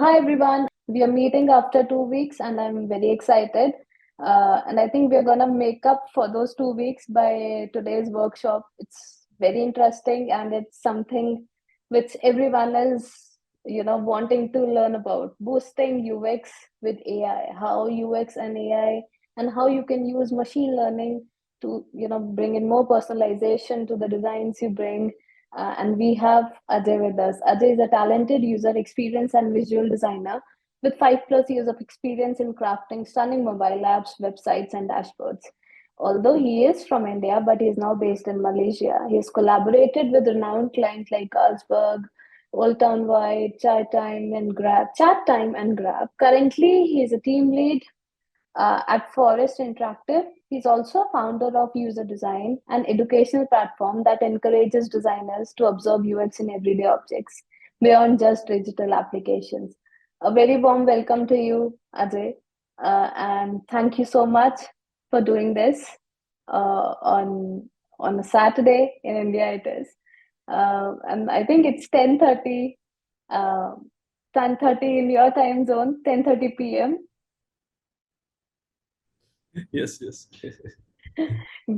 hi everyone. We are meeting after 2 weeks, and I'm very excited. And I think we're gonna make up for those 2 weeks by today's workshop. It's very interesting, and it's something which everyone is, wanting to learn about. Boosting UX with AI, how UX and AI, and how you can use machine learning to, bring in more personalization to the designs you bring. And we have Ajay with us. Ajay is a talented user experience and visual designer with 5+ years of experience in crafting stunning mobile apps, websites, and dashboards. Although he is from India, but he is now based in Malaysia. He has collaborated with renowned clients like Carlsberg, Old Town White, Chat Time, and Grab. Currently, he is a team lead at Forest Interactive. He's also a founder of User Design, an educational platform that encourages designers to observe UX in everyday objects beyond just digital applications. A very warm welcome to you, Ajay, and thank you so much for doing this on a Saturday in India. It is, and I think it's 10:30, 10:30 in your time zone, 10:30 p.m. Yes.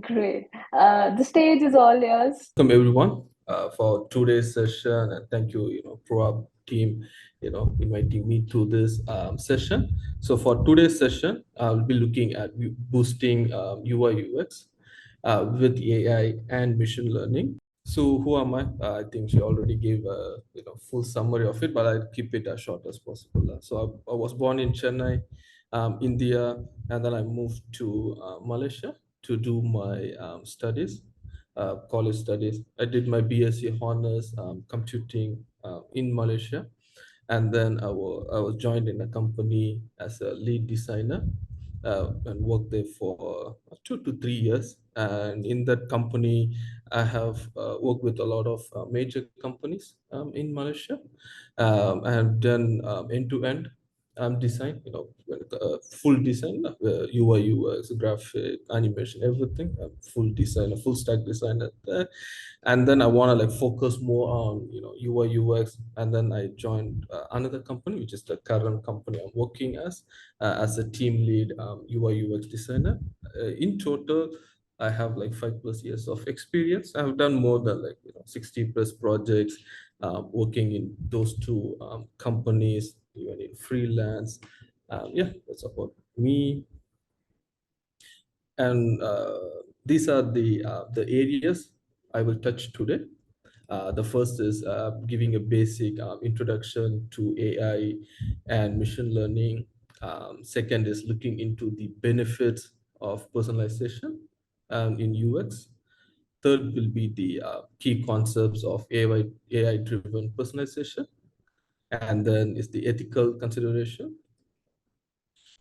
Great. The stage is all yours. Welcome everyone for today's session, and thank you, ProApp team, inviting me to this session. So for today's session, I'll be looking at boosting UI UX with AI and machine learning. So who am I? I think she already gave a full summary of it, but I'll keep it as short as possible. So I was born in Chennai, India, and then I moved to Malaysia to do my studies, college studies. I did my BSc honors computing in Malaysia, and then I was joined in a company as a lead designer and worked there for 2 to 3 years. And in that company, I have worked with a lot of major companies in Malaysia. I have done end-to-end design, full design, UI, UX, graphic, animation, everything, full designer, full stack designer there. And then I want to like focus more on UI, UX, and then I joined another company, which is the current company I'm working as a team lead UI, UX designer. In total, I have like 5+ years of experience. I've done more than like 60+ projects, working in those two companies, even in freelance. Yeah, that's about me. And these are the areas I will touch today. The first is giving a basic introduction to AI and machine learning. Second is looking into the benefits of personalization in UX. Third will be the key concepts of AI-driven personalization. And then is the ethical consideration.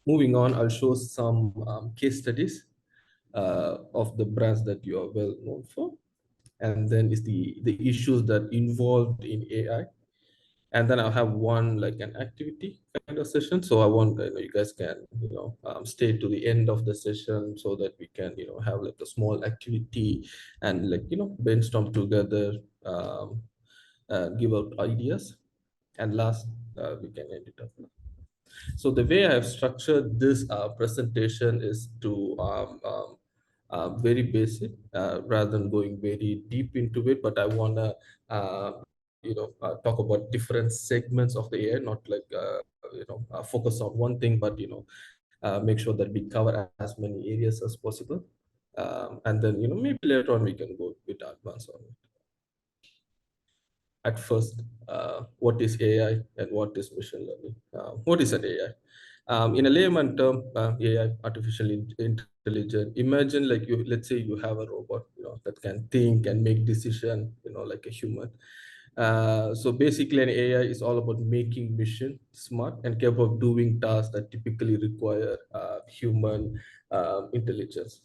Moving on, I'll show some case studies of the brands that you are well known for. And then is the issues that involved in AI. And then I'll have one like an activity kind of session. So I want you guys can stay to the end of the session so that we can have like a small activity and like brainstorm together, give out ideas, and last we can end it up. So the way I have structured this presentation is to very basic rather than going very deep into it, but I want to talk about different segments of the AI, not like focus on one thing, but make sure that we cover as many areas as possible, and then maybe later on we can go a bit advanced on it. At first, what is AI and what is machine learning? What is an AI? In a layman term, AI, artificial intelligence. Imagine like let's say you have a robot, that can think and make decision, like a human. So basically, an AI is all about making machine smart and capable of doing tasks that typically require human intelligence.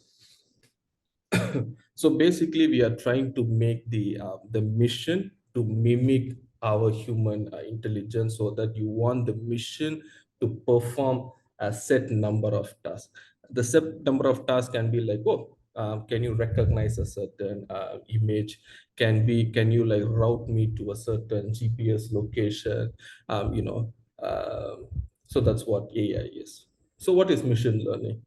So basically, we are trying to make the mission to mimic our human intelligence, so that you want the mission to perform a set number of tasks. The set number of tasks can be like, oh, can you recognize a certain image? Can you like route me to a certain GPS location? Um, so that's what AI is. So what is machine learning?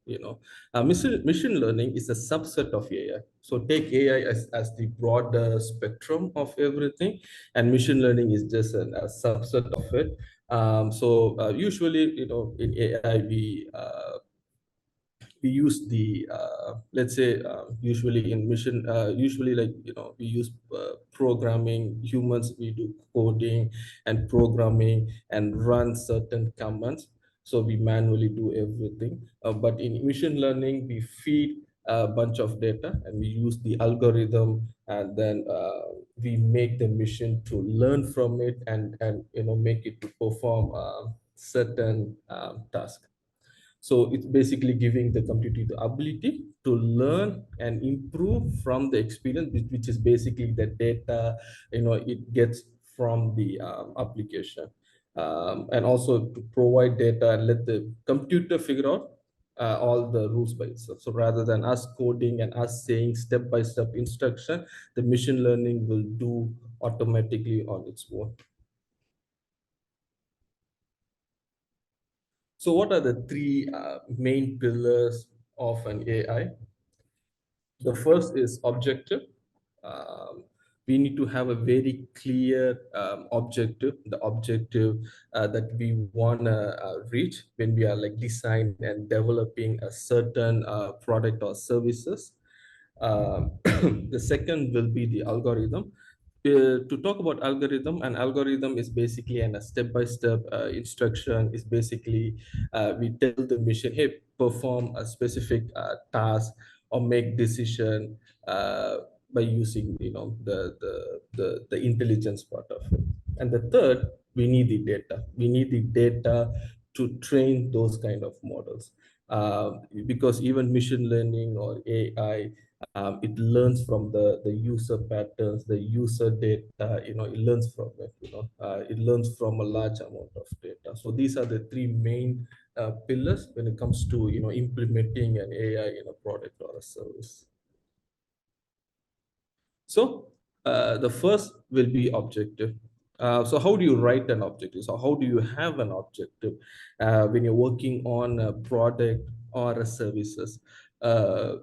Machine learning is a subset of AI. So take AI as the broader spectrum of everything, and machine learning is just a subset of it. Usually, in AI, we use the let's say usually in mission usually, like, we use programming. Humans, we do coding and programming and run certain commands, so we manually do everything. But in machine learning, we feed a bunch of data and we use the algorithm, and then we make the machine to learn from it, and make it to perform certain tasks. So it's basically giving the computer the ability to learn and improve from the experience, which is basically the data it gets from the application, and also to provide data and let the computer figure out all the rules by itself. So rather than us coding and us saying step-by-step instruction, the machine learning will do automatically on its own. So what are the three main pillars of an AI? The first is objective. Um, we need to have a very clear objective, the objective that we want to reach when we are like design and developing a certain product or services. The second will be the algorithm. To talk about algorithm, an algorithm is basically a step-by-step instruction. Is basically we tell the machine, hey, perform a specific task or make decision uh, by using the intelligence part of it. And the third, we need the data. We need the data to train those kind of models, because even machine learning or AI, it learns from the user patterns, the user data. It learns from it. It learns from a large amount of data. So these are the three main pillars when it comes to implementing an AI in a product or a service. So the first will be objective. So how do you write an objective? So how do you have an objective when you're working on a product or a services? Uh,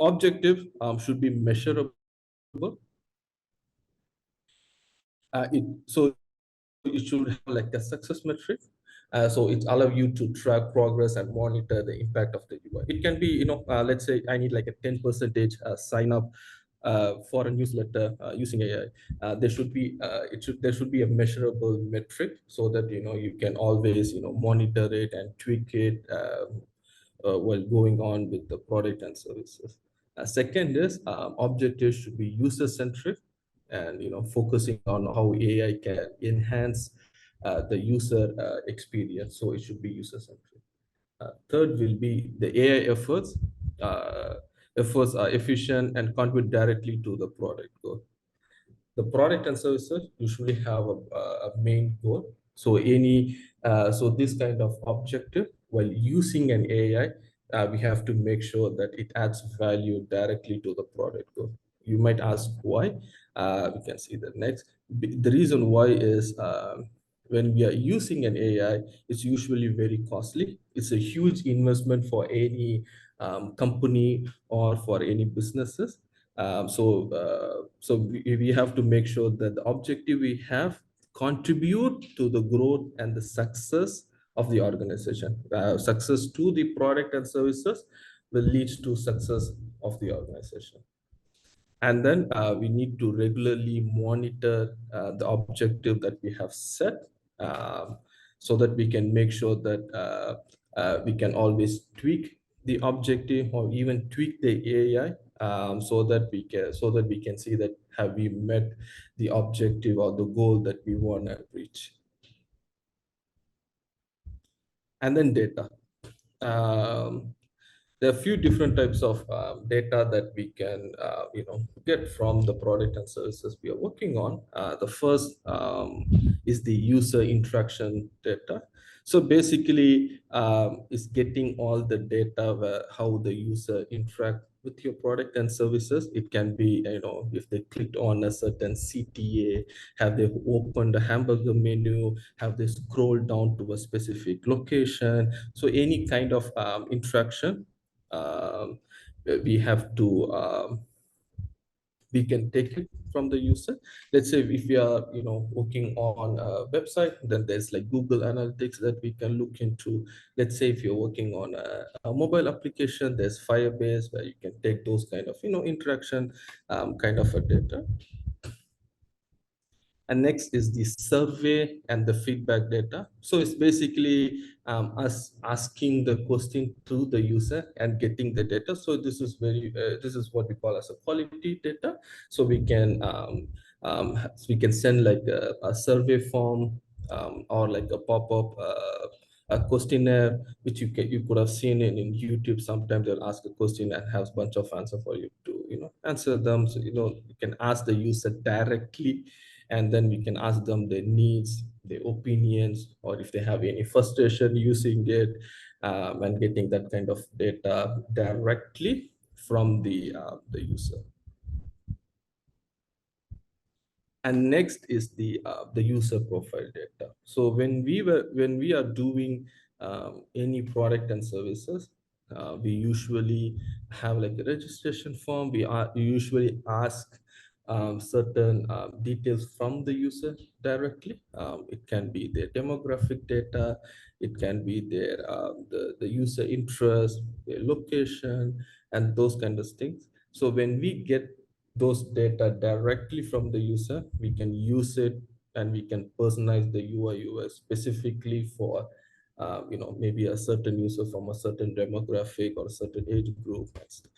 Objective should be measurable. So it should have like a success metric. So it allow you to track progress and monitor the impact of the UI. It can be, let's say I need like a 10 percentage sign up for a newsletter using AI. There should be a measurable metric so that you can always monitor it and tweak it while going on with the product and services. Second is objectives should be user centric, and focusing on how AI can enhance the user experience. So it should be user centric. Third will be the AI efforts. Uh, Efforts are efficient and contribute directly to the product goal. The product and services usually have a main goal. So this kind of objective, while using an AI, we have to make sure that it adds value directly to the product goal. You might ask why. We can see the next. The reason why is when we are using an AI, it's usually very costly. It's a huge investment for any company or for any businesses. We have to make sure that the objective we have contribute to the growth and the success of the organization. Success to the product and services will lead to success of the organization. And then we need to regularly monitor the objective that we have set, um, so that we can make sure that we can always tweak the objective or even tweak the AI, so that we can see that have we met the objective or the goal that we want to reach. And then data. Um, there are a few different types of data that we can get from the product and services we are working on. The first is the user interaction data. So basically, is getting all the data where how the user interact with your product and services. It can be, if they clicked on a certain CTA, have they opened a hamburger menu, have they scrolled down to a specific location. So any kind of interaction, um, we have to we can take it from the user. Let's say if we are working on a website, then there's like Google Analytics that we can look into. Let's say if you're working on a mobile application, there's Firebase where you can take those kind of interaction kind of a data. And next is the survey and the feedback data. So it's basically us asking the question to the user and getting the data. So this is what we call as a quality data. So we can send like a survey form, or like a pop-up a questionnaire, which you could have seen in YouTube. Sometimes they'll ask a question and have a bunch of answer for you to answer them. So you can ask the user directly, and then we can ask them their needs, their opinions, or if they have any frustration using it, and getting that kind of data directly from the user. And next is the user profile data. So when we are doing any product and services, we usually have like a registration form. We usually ask certain details from the user directly. It can be their demographic data, it can be their the user interest, their location, and those kind of things. So when we get those data directly from the user, we can use it, and we can personalize the UI UX specifically for maybe a certain user from a certain demographic or a certain age group and stuff.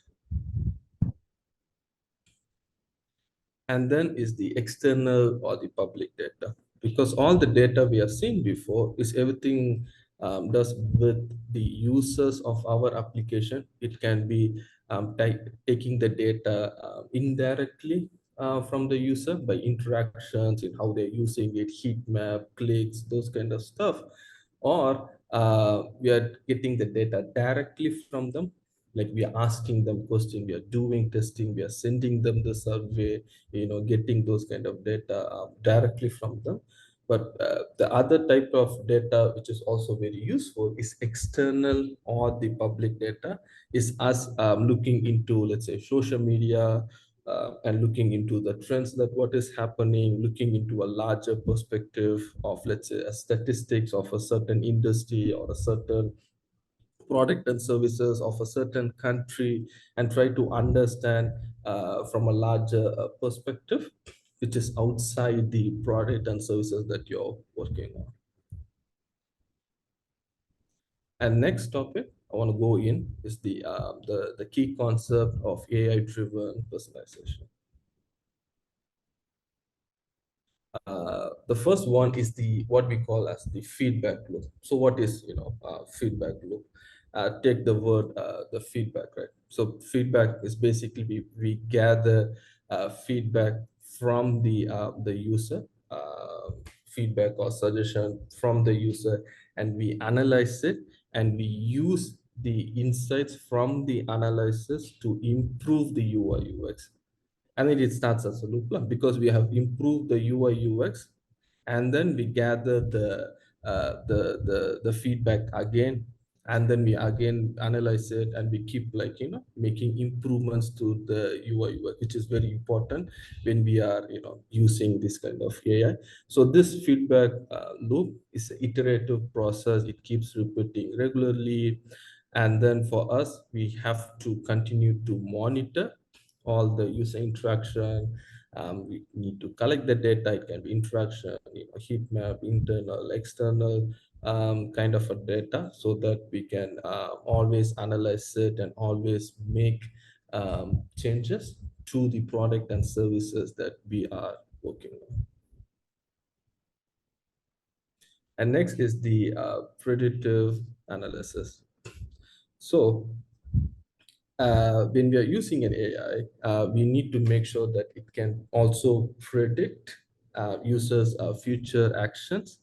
And then is the external or the public data, because all the data we have seen before is everything does with the users of our application. It can be taking the data indirectly from the user by interactions in how they're using it, heat map, clicks, those kind of stuff, or we are getting the data directly from them, like we are asking them question, we are doing testing, we are sending them the survey, getting those kind of data directly from them. But the other type of data which is also very useful is external or the public data, is us looking into, let's say, social media, and looking into the trends, that what is happening, looking into a larger perspective of, let's say, a statistics of a certain industry or a certain product and services of a certain country, and try to understand from a larger perspective, which is outside the product and services that you're working on. And next topic I want to go in is the key concept of AI driven personalization. The first one is the what we call as the feedback loop. So what is feedback loop? Take the word the feedback, right? So feedback is basically we gather feedback from the user, feedback or suggestion from the user, and we analyze it, and we use the insights from the analysis to improve the UI UX. And then it starts as a loop because we have improved the UI UX, and then we gather the feedback again, and then we again analyze it, and we keep making improvements to the UI UX, which is very important when we are using this kind of AI. So this feedback loop is an iterative process. It keeps repeating regularly, and then for us, we have to continue to monitor all the user interaction. We need to collect the data. It can be interaction, heat map, internal, external kind of a data, so that we can always analyze it and always make changes to the product and services that we are working on. And next is the predictive analysis. So when we are using an AI, we need to make sure that it can also predict users' future actions,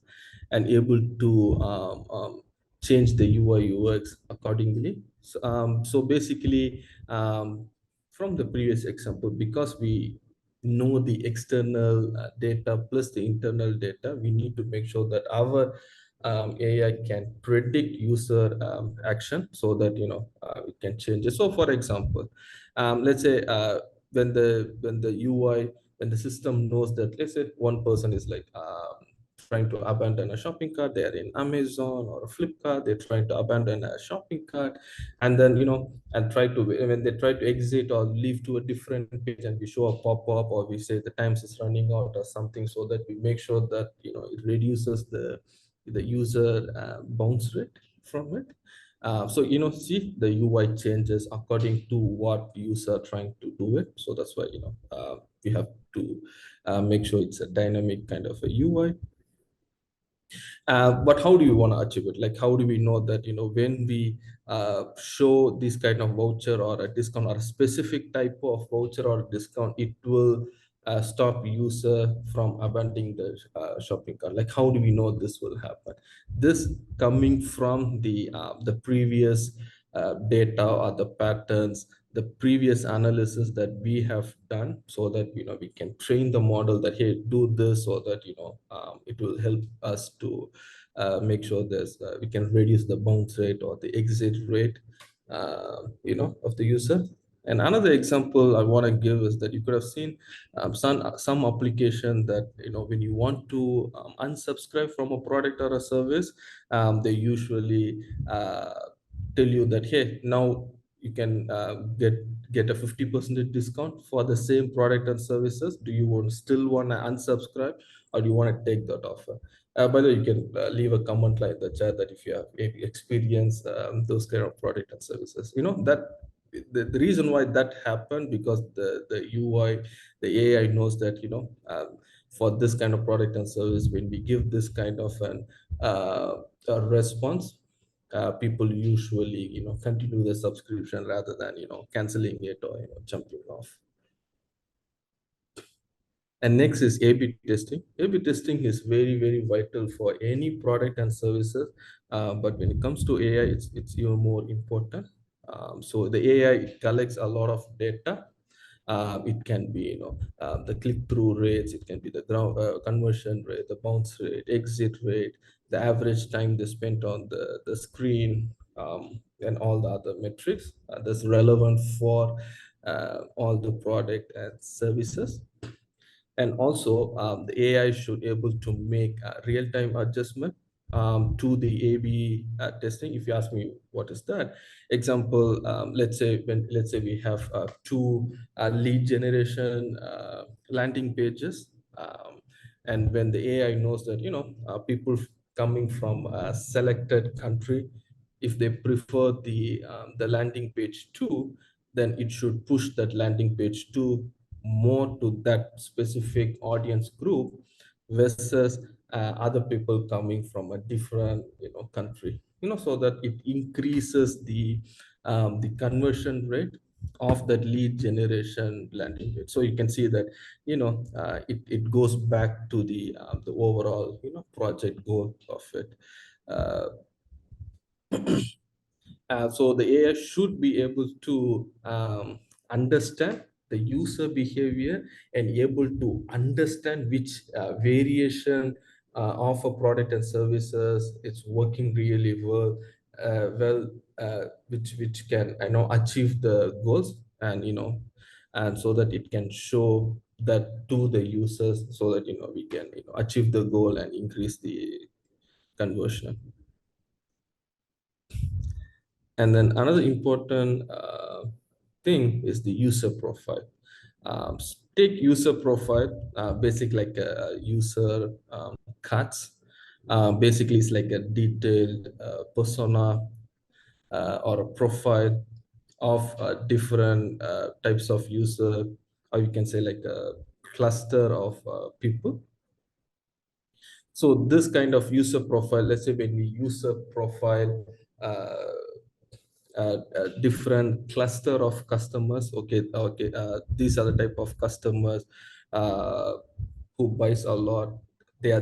and able to change the UI UX accordingly. So basically, um, from the previous example, because we know the external data plus the internal data, we need to make sure that our AI can predict user action, so that it can change it. So for example, let's say when the UI, when the system knows that, let's say one person is like trying to abandon a shopping cart, they're in Amazon or Flipkart, they're trying to abandon a shopping cart, and then and try to, when they try to exit or leave to a different page, and we show a pop-up, or we say the times is running out or something, so that we make sure that it reduces the user bounce rate from it. So see, the UI changes according to what user trying to do it. So that's why we have to make sure it's a dynamic kind of a UI. But how do you want to achieve it? Like, how do we know that when we show this kind of voucher or a discount or a specific type of voucher or discount, it will stop user from abandoning the shopping cart? Like, how do we know this will happen? This coming from the previous data or the patterns, the previous analysis that we have done, so that we can train the model that, hey, do this, so that it will help us to make sure we can reduce the bounce rate or the exit rate of the user. And another example I want to give is that you could have seen some application that when you want to unsubscribe from a product or a service, they usually tell you that, hey, now you can get a 50% discount for the same product and services. Do you still want to unsubscribe, or do you want to take that offer? By the way, you can leave a comment like the chat that if you have experienced those kind of product and services. That the reason why that happened, because the UI, the AI knows that for this kind of product and service, when we give this kind of a response, people usually continue the subscription rather than canceling it or jumping off. And next is A/B testing. A/B testing is very, very vital for any product and services. But when it comes to AI, it's even more important. So the AI, it collects a lot of data. It can be the click-through rates, it can be the conversion rate, the bounce rate, exit rate, the average time they spent on the screen, and all the other metrics that's relevant for all the product and services. And also the AI should able to make a real-time adjustment to the A/B testing. If you ask me what is that example, let's say we have two lead generation landing pages, and when the AI knows that people coming from a selected country, if they prefer the landing page two, then it should push that landing page two more to that specific audience group versus other people coming from a different country, so that it increases the conversion rate of that lead generation landing page. So you can see that it goes back to the overall project goal of it. uh, so the AI should be able to understand the user behavior and able to understand which variation of a product and services it's working really well, which can achieve the goals, and and so that it can show that to the users, so that we can achieve the goal and increase the conversion. And then another important thing is the user profile. Take user profile, basic like a user cards. Basically, it's like a detailed persona or a profile of different types of user, or you can say like a cluster of people. So this kind of user profile, let's say when we user profile different cluster of customers. Okay, these are the type of customers who buys a lot. They are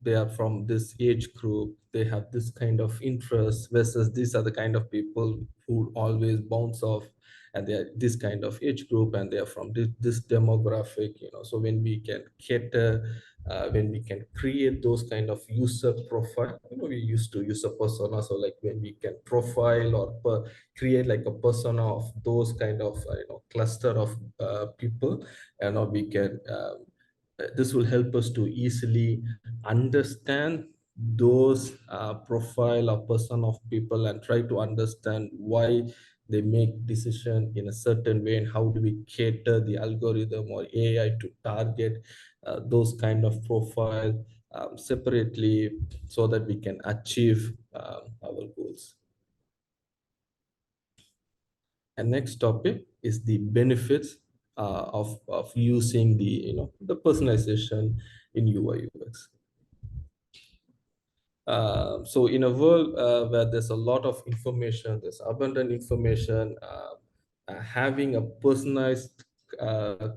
they are from this age group, they have this kind of interest, versus these are the kind of people who always bounce off, and they are this kind of age group, and they are from this demographic, so when we can cater, when we can create those kind of user profile, we used to use a persona, so like when we can profile or create like a persona of those kind of cluster of people, and we can this will help us to easily understand those profile or person of people, and try to understand why they make decision in a certain way, and how do we cater the algorithm or AI to target those kind of profile separately, so that we can achieve our goals. And next topic is the benefits of using the the personalization in UI UX. So in a world where there's a lot of information, there's abundant information, having a personalized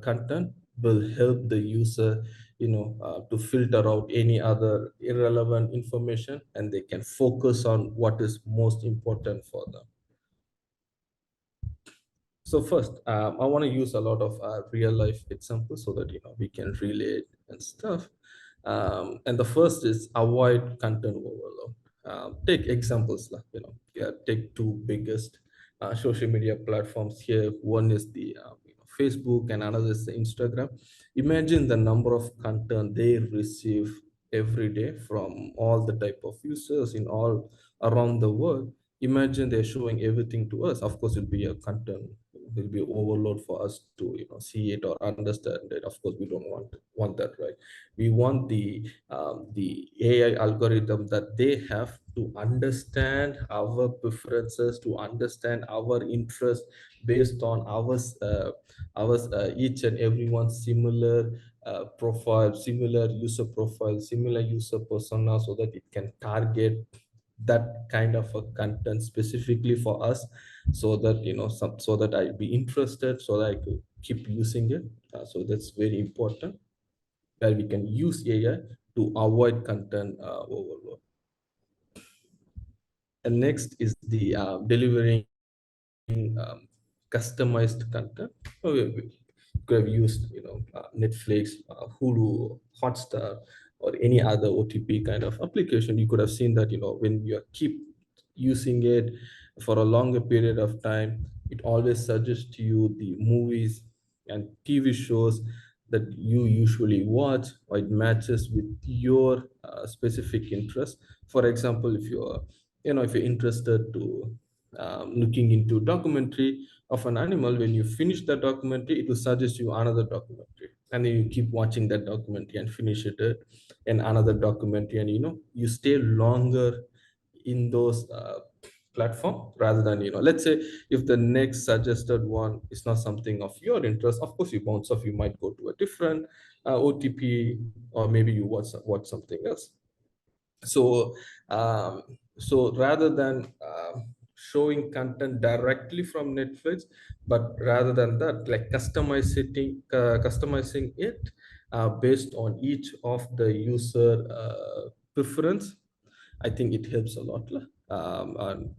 content will help the user, to filter out any other irrelevant information, and they can focus on what is most important for them. So first, I want to use a lot of real life examples, so that we can relate and stuff. And the first is avoid content overload. Take examples, like yeah, take two biggest social media platforms here. One is the Facebook, and another is the Instagram. Imagine the number of content they receive every day from all the type of users in all around the world. Imagine they're showing everything to us. Of course, it'll be a content, will be overload for us to see it or understand it. Of course, we don't want that, right? We want the AI algorithm that they have to understand our preferences, to understand our interest, based on each and everyone's similar profile, similar user profile, similar user persona, so that it can target that kind of a content specifically for us, so that so that I'd be interested, so that I could keep using it. So that's very important, where we can use AI to avoid content overload. And next is the delivering customized content. We could have used Netflix, Hulu, Hotstar, or any other OTP kind of application. You could have seen that when you keep using it for a longer period of time, it always suggests to you the movies and TV shows that you usually watch, or it matches with your specific interest. For example, if you're interested to looking into documentary of an animal, when you finish the documentary, it will suggest you another documentary, and then you keep watching that documentary and finish it, and another documentary, and you stay longer in those platform, rather than let's say if the next suggested one is not something of your interest, of course you bounce off, you might go to a different OTP, or maybe you watch something else. So rather than showing content directly from Netflix, but rather than that, like customizing it based on each of the user preference, I think it helps a lot,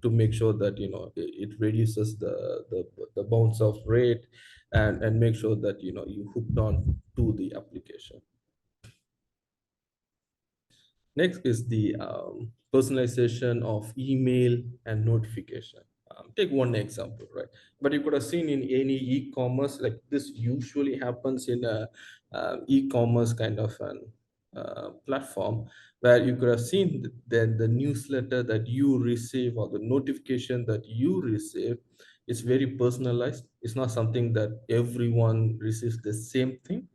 to make sure that it reduces the bounce off rate, and make sure that you hooked on to the application. Next is the personalization of email and notification. Take one example, right? But you could have seen in any e-commerce, like this usually happens in a e-commerce kind of an platform, where you could have seen the newsletter that you receive, or the notification that you receive, is very personalized. It's not something that everyone receives the same thing.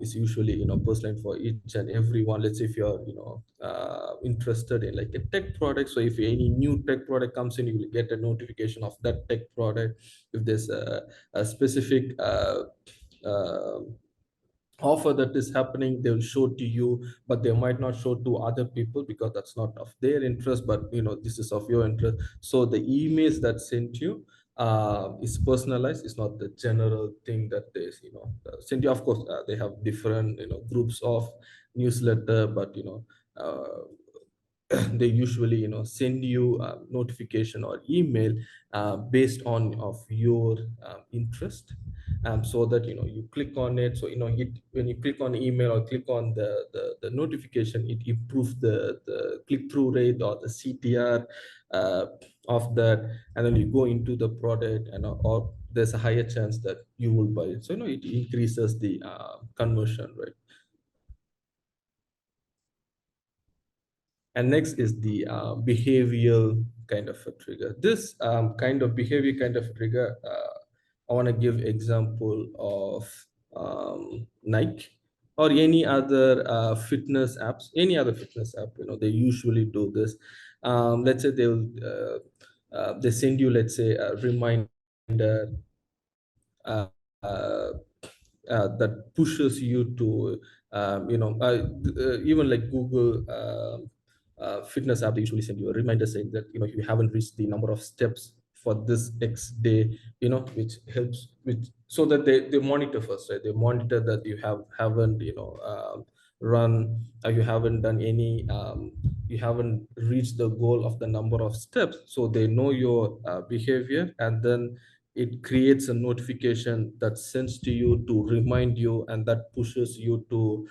Is usually personalized for each and everyone. Let's say if you're interested in like a tech product, so if any new tech product comes in, you will get a notification of that tech product. If there's a specific uh, offer that is happening, they will show to you, but they might not show to other people, because that's not of their interest, but this is of your interest. So the emails that sent you, It's personalized. It's not the general thing that they, send you. Of course, they have different, groups of newsletter, but they usually, send you a notification or email based on of your interest, so that you click on it. So when you click on email or click on the notification, it improves the click-through rate or the CTR uh, of that, and then you go into the product, and or there's a higher chance that you will buy it. So it increases the conversion rate. And next is the behavioral kind of a trigger. This kind of behavior kind of trigger, I want to give example of Nike or any other fitness apps, any other fitness app. They usually do this. Let's say they send you, let's say, a reminder uh, that pushes you to even like Google fitness app, they usually send you a reminder saying that you haven't reached the number of steps for this X day, which helps, which so that they monitor first, right? They monitor that you haven't run, or you haven't done any you haven't reached the goal of the number of steps, so they know your behavior, and then it creates a notification that sends to you to remind you, and that pushes you to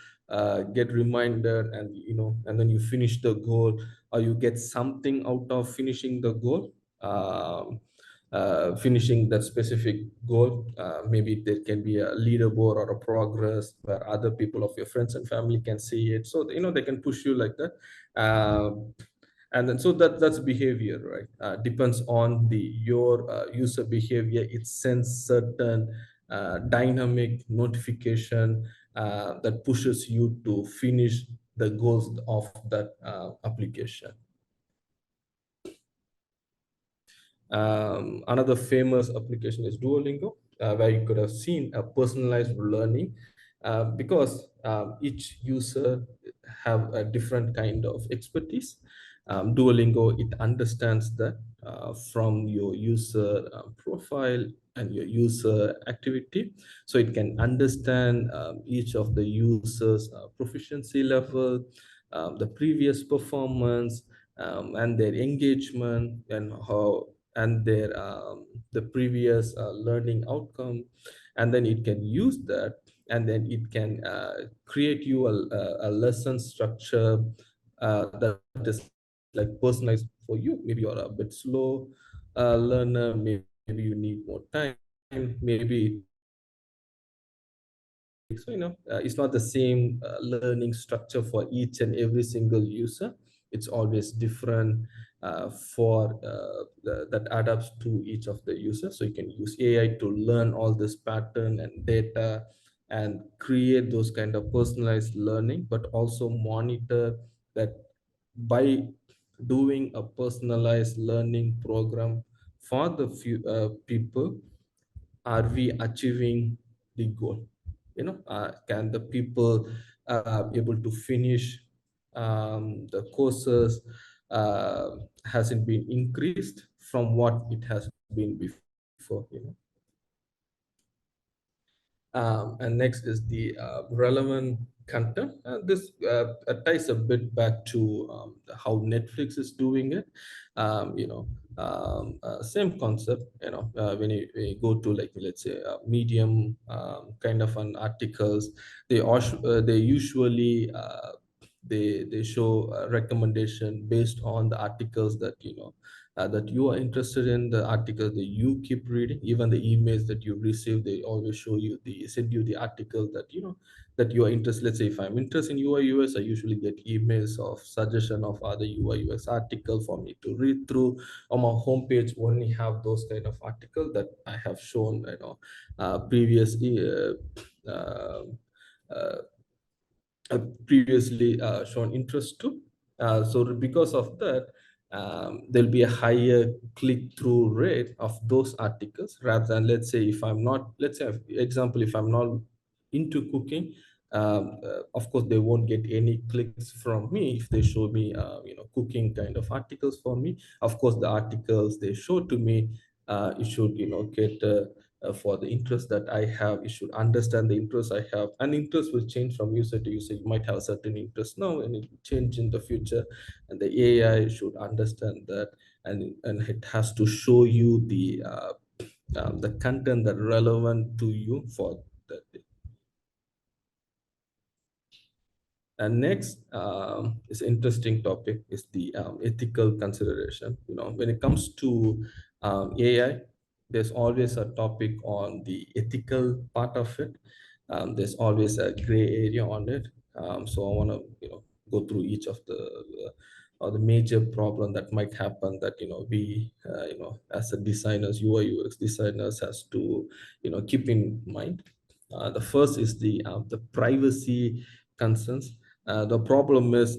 get reminded, and and then you finish the goal, or you get something out of finishing the goal. Finishing that specific goal, maybe there can be a leaderboard or a progress where other people of your friends and family can see it, so they can push you like that. And then so that's behavior, right? Depends on the your user behavior. It sends certain dynamic notification that pushes you to finish the goals of that application. Another famous application is Duolingo, where you could have seen a personalized learning, because each user have a different kind of expertise. Duolingo, it understands that from your user profile and your user activity. So it can understand each of the users' proficiency level, the previous performance, and their engagement, and how and their the previous learning outcome, and then it can use that, and then it can create you a lesson structure that is like personalized for you. Maybe you're a bit slow learner, maybe you need more time, maybe it takes, it's not the same learning structure for each and every single user. It's always different that adapts to each of the users. So you can use AI to learn all this pattern and data and create those kind of personalized learning, but also monitor that by doing a personalized learning program for the few people, are we achieving the goal? Can the people able to finish the courses? Has it been increased from what it has been before? And next is the relevant content. This ties a bit back to how Netflix is doing it. Same concept. When you go to, like, let's say, Medium kind of an articles, they usually they show a recommendation based on the articles that you are interested in, the articles that you keep reading. Even the emails that you receive, they always show you send you the article that you are interested. Let's say if I'm interested in UI UX, I usually get emails of suggestion of other UI UX article for me to read through. On my homepage only have those kind of article that I have shown, previously uh, previously shown interest to. So because of that, there'll be a higher click-through rate of those articles, rather than, let's say, if I'm not, let's say, example, if I'm not into cooking, of course they won't get any clicks from me if they show me cooking kind of articles for me. Of course, the articles they show to me, It should, cater for the interest that I have. It should understand the interest I have, and interest will change from user to user. You might have a certain interest now, and it will change in the future. And the AI should understand that, and it has to show you the content that relevant to you for that. And next is interesting topic is the ethical consideration. When it comes to AI, there's always a topic on the ethical part of it. There's always a gray area on it. So I want to go through each of the major problem that might happen that we as a designers, UI UX designers, has to keep in mind. The first is the privacy concerns. The problem is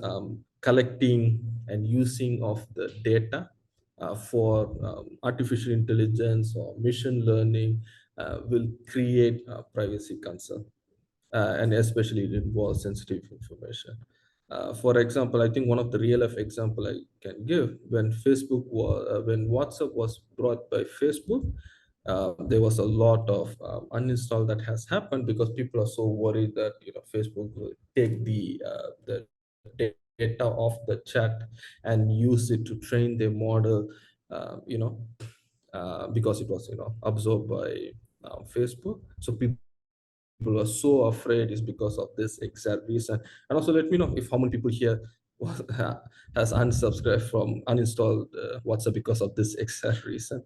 collecting and using of the data for artificial intelligence or machine learning will create privacy concern, and especially it involves sensitive information. For example, I think one of the real life example I can give, when WhatsApp was brought by Facebook, there was a lot of uninstall that has happened because people are so worried that Facebook will take the data off the chat and use it to train their model, because it was absorbed by Facebook. So people are so afraid is because of this exact reason. And also let me know if how many people here has unsubscribed from uninstalled WhatsApp because of this exact reason.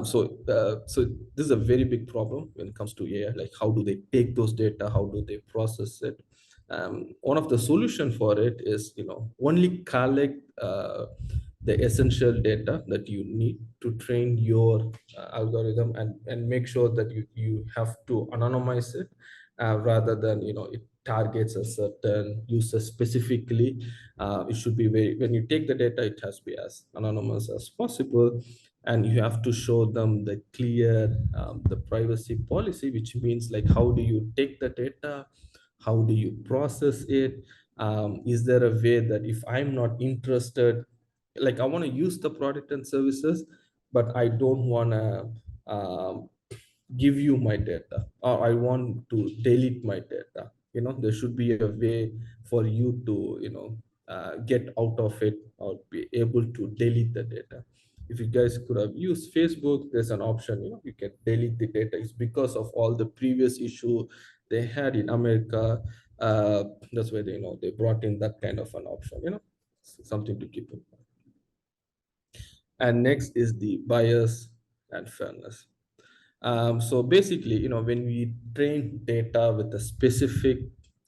So this is a very big problem when it comes to AI. Like, how do they take those data? How do they process it? One of the solution for it is only collect the essential data that you need to train your algorithm, and make sure that you have to anonymize it, rather than it targets a certain user specifically. It should be very, when you take the data, it has to be as anonymous as possible, and you have to show them the clear the privacy policy, which means like how do you take the data, how do you process it. Is there a way that if I'm not interested, like I want to use the product and services, but I don't want to give you my data, or I want to delete my data. There should be a way for you to get out of it or be able to delete the data. If you guys could have used Facebook, there's an option, you can delete the data. It's because of all the previous issue they had in America. That's why they brought in that kind of an option. Something to keep in mind. And next is the bias and fairness. So basically, when we train data with a specific,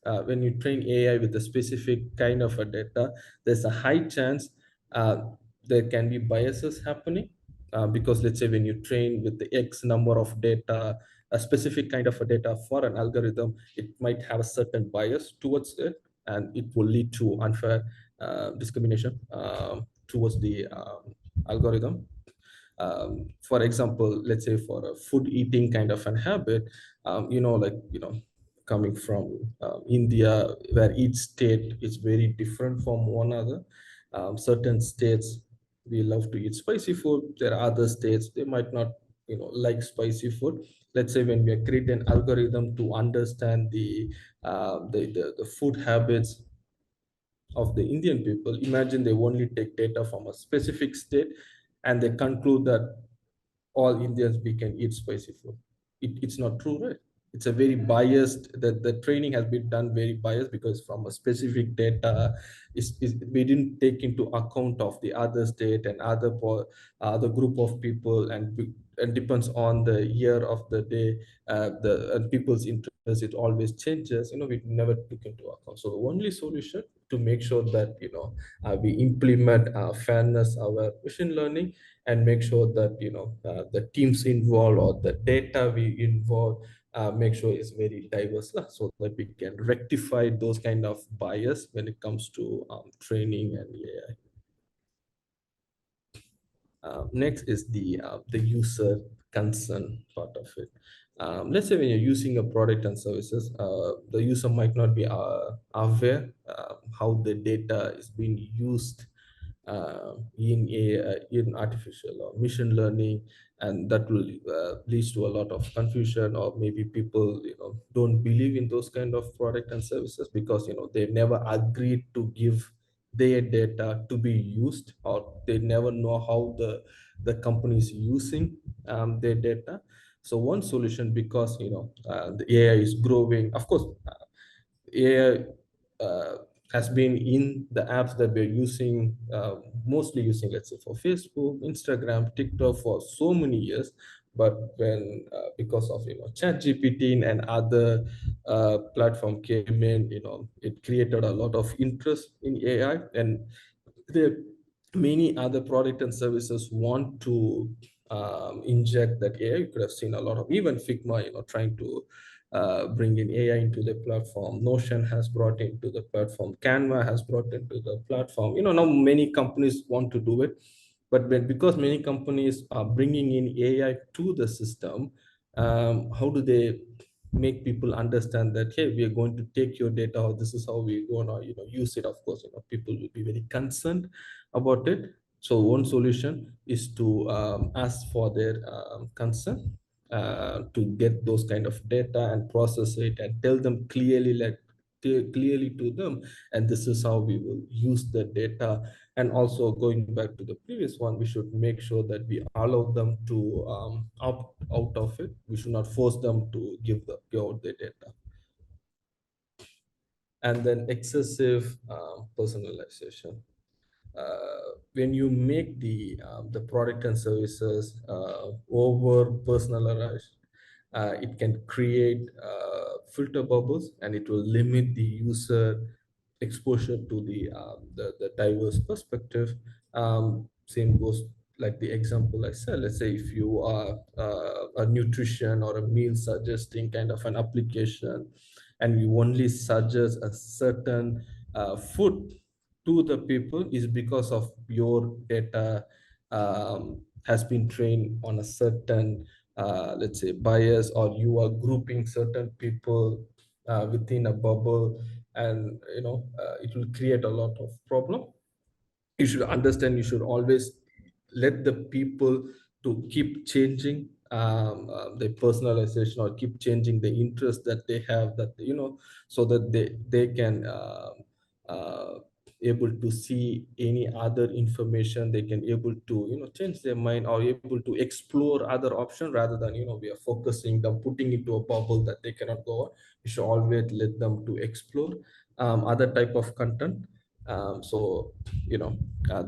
when you train AI with a specific kind of a data, there's a high chance uh, there can be biases happening. Because let's say when you train with the X number of data, a specific kind of a data for an algorithm, it might have a certain bias towards it, and it will lead to unfair discrimination towards the algorithm. For example, let's say for a food eating kind of an habit, coming from India, where each state is very different from one another. Certain states, we love to eat spicy food. There are other states, they might not like spicy food. Let's say when we create an algorithm to understand the food habits of the Indian people, imagine they only take data from a specific state, and they conclude that all Indians we can eat spicy food. It's not true, right? It's a very biased, that the training has been done very biased, because from a specific data we didn't take into account of the other state and other group of people, and depends on the year of the day, the and people's interest, it always changes. We never took into account. So the only solution to make sure that we implement fairness our machine learning, and make sure that the teams involved or the data we involve, make sure it's very diverse lah, so that we can rectify those kind of bias when it comes to training and AI. Next is the user concern part of it. Let's say when you're using a product and services, the user might not be aware how the data is being used in artificial or machine learning. and that will leads to a lot of confusion, or maybe people don't believe in those kind of product and services because they never agreed to give their data to be used, or they never know how the company is using their data. So one solution, because the AI is growing, of course. AI has been in the apps that we're using, mostly using, let's say, for Facebook, Instagram, TikTok for so many years. But when because of ChatGPT and other platform came in, it created a lot of interest in AI, and there many other product and services want to inject that AI. You could have seen a lot of even Figma, trying to bring in AI into the platform. Notion has brought into the platform. Canva has brought into the platform. Now many companies want to do it, but because many companies are bringing in AI to the system, how do they make people understand that, hey, we are going to take your data, or this is how we're going to use it? Of course, people will be very concerned about it. So one solution is to ask for their consent to get those kind of data and process it and tell them clearly, clearly to them, and this is how we will use the data. And also, going back to the previous one, we should make sure that we allow them to opt out of it. We should not force them to give out their data. And then excessive personalization. When you make the product and services over personalized, it can create filter bubbles, and it will limit the user exposure to the diverse perspective. Same goes like the example I said. Let's say if you are a nutrition or a meal suggesting kind of an application, and you only suggest a certain food to the people, is because of your data has been trained on a certain let's say bias, or you are grouping certain people within a bubble, and it will create a lot of problem. You should understand, you should always let the people to keep changing the personalization, or keep changing the interest that they have, that so that they can uh, able to see any other information. They can able to change their mind, or able to explore other options, rather than we are focusing them, putting into a bubble that they cannot go on. You should always let them to explore other type of content. So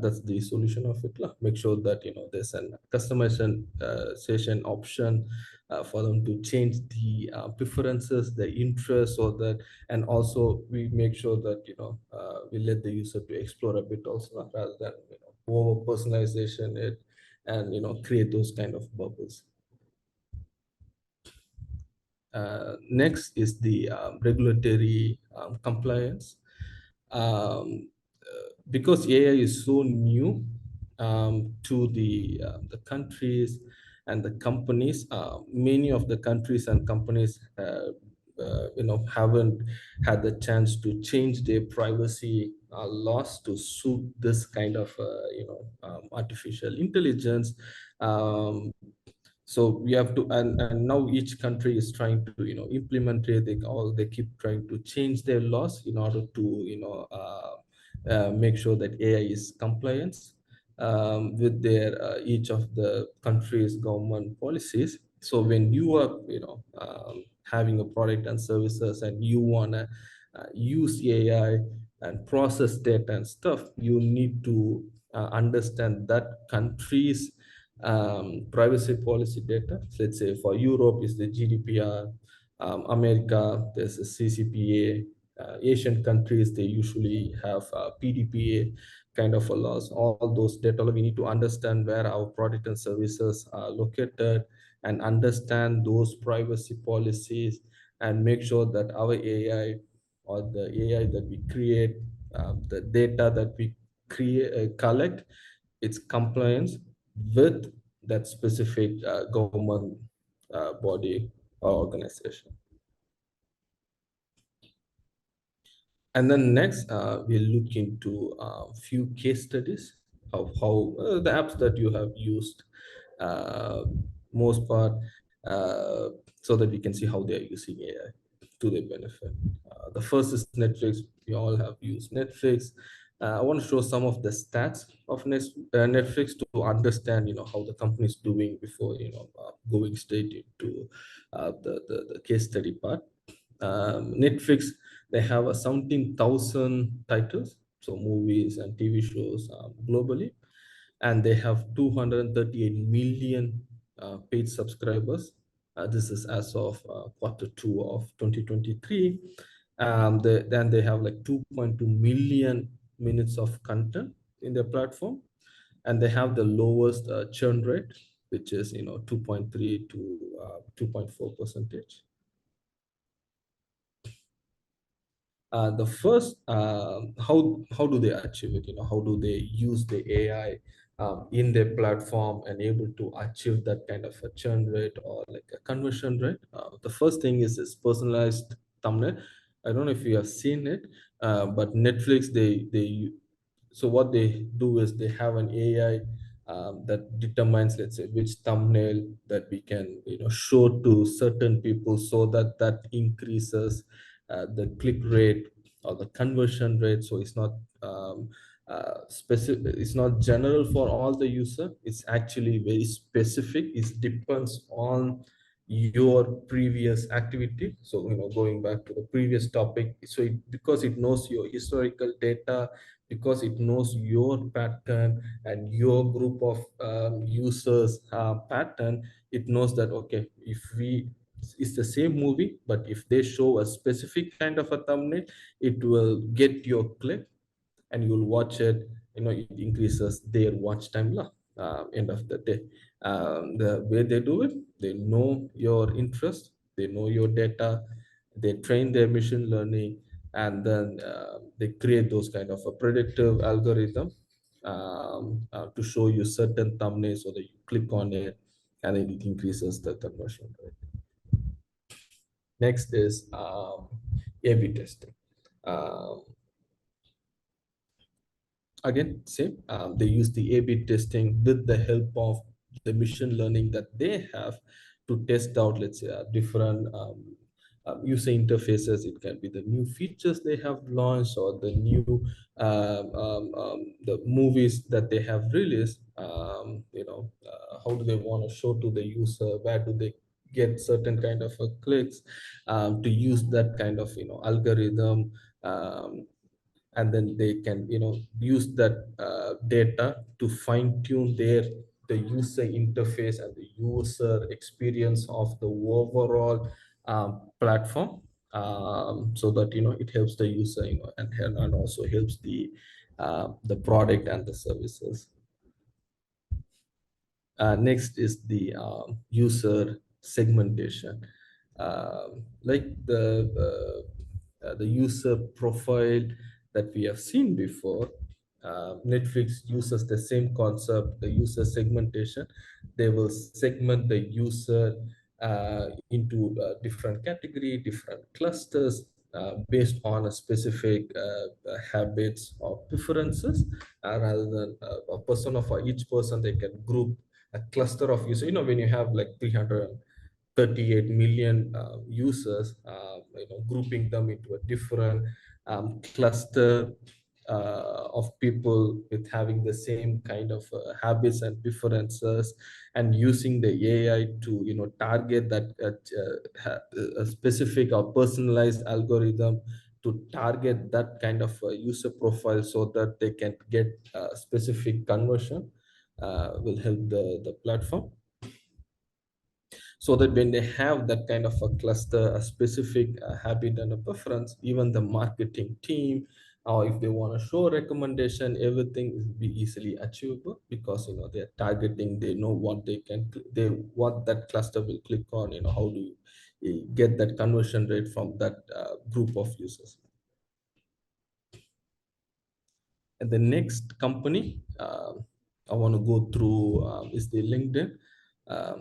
that's the solution of it lah. Make sure that there's an customization session option for them to change the preferences, the interests, or that. And also we make sure that we let the user to explore a bit also, rather than over personalization it, and create those kind of bubbles. Next is the regulatory compliance. Because AI is so new to the countries and the companies, many of the countries and companies haven't had the chance to change their privacy laws to suit this kind of artificial intelligence. um, so we have to, and now each country is trying to implement it. They keep trying to change their laws in order to make sure that AI is compliance with their each of the countries government policies. So when you are having a product and services, and you want to use AI and process data and stuff, you need to understand that countries privacy policy data. So let's say for Europe is the GDPR, America there's a CCPA, Asian countries they usually have PDPA kind of a laws. All those data we need to understand where our product and services are located, and understand those privacy policies, and make sure that our AI, or the AI that we create, the data that we create collect, its compliance with that specific government body or organization. And then next, we'll look into a few case studies of how the apps that you have used uh, most part, so that we can see how they are using AI to their benefit. The first is Netflix. We all have used Netflix. I want to show some of the stats of Netflix to understand, how the company is doing before, going straight into the case study part. Netflix, they have a 17,000 titles, so movies and TV shows globally, and they have 238 million paid subscribers. This is as of quarter two of 2023. Then they have like 2.2 million minutes of content in their platform, and they have the lowest churn rate, which is 2.3 to 2.4 percentage. The first, how do they achieve it? How do they use the AI in their platform and able to achieve that kind of a churn rate or like a conversion rate? The first thing is this personalized thumbnail. I don't know if you have seen it, but Netflix, they so what they do is they have an AI that determines, let's say, which thumbnail that we can show to certain people, so that that increases the click rate or the conversion rate. So it's not specific, it's not general for all the user, it's actually very specific. It depends on your previous activity. So going back to the previous topic, so because it knows your historical data, because it knows your pattern and your group of users pattern, it knows that, okay, if we it's the same movie, but if they show a specific kind of a thumbnail, it will get your click and you'll watch it. It increases their watch time. End of the day, the way they do it, they know your interest, they know your data, they train their machine learning, and then they create those kind of a predictive algorithm to show you certain thumbnails so that you click on it, and then it increases the conversion rate. Next is A/B testing. Um, Again, same. They use the A/B testing with the help of the machine learning that they have to test out, let's say, different user interfaces. It can be the new features they have launched, or the new the movies that they have released. How do they want to show to the user? Where do they get certain kind of clicks? To use that kind of algorithm. And then they can use that data to fine tune the user interface and the user experience of the overall platform, so that it helps the user, and also helps the product and the services. Next is the user segmentation. Like the user profile that we have seen before, Netflix uses the same concept, the user segmentation. They will segment the user into different category, different clusters, based on a specific habits or preferences, rather than a persona. For each person, they can group a cluster of users. When you have like 338 million users, grouping them into a different cluster of people with having the same kind of habits and preferences, and using the AI to target that a specific or personalized algorithm to target that kind of user profile, so that they can get a specific conversion, will help the platform. So that when they have that kind of a cluster, a specific habit and a preference, even the marketing team, or if they want to show recommendation, everything is be easily achievable, because they're targeting, they know what they what that cluster will click on. How do you get that conversion rate from that group of users. And the next company I want to go through is the LinkedIn.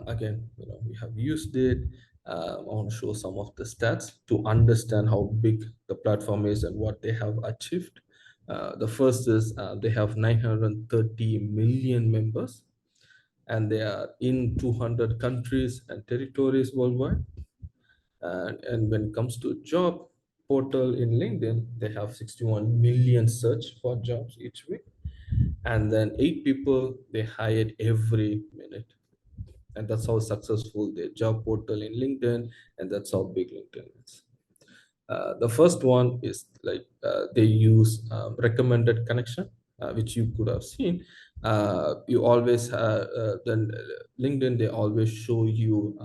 Again, we have used it. I want to show some of the stats to understand how big the platform is and what they have achieved. The first is they have 930 million members, and they are in 200 countries and territories worldwide. And when it comes to job portal in LinkedIn, they have 61 million search for jobs each week, and then 8 people they hired every minute. And that's how successful their job portal in LinkedIn, and that's how big LinkedIn is. The first one is like they use recommended connection, which you could have seen. You always then LinkedIn, they always show you,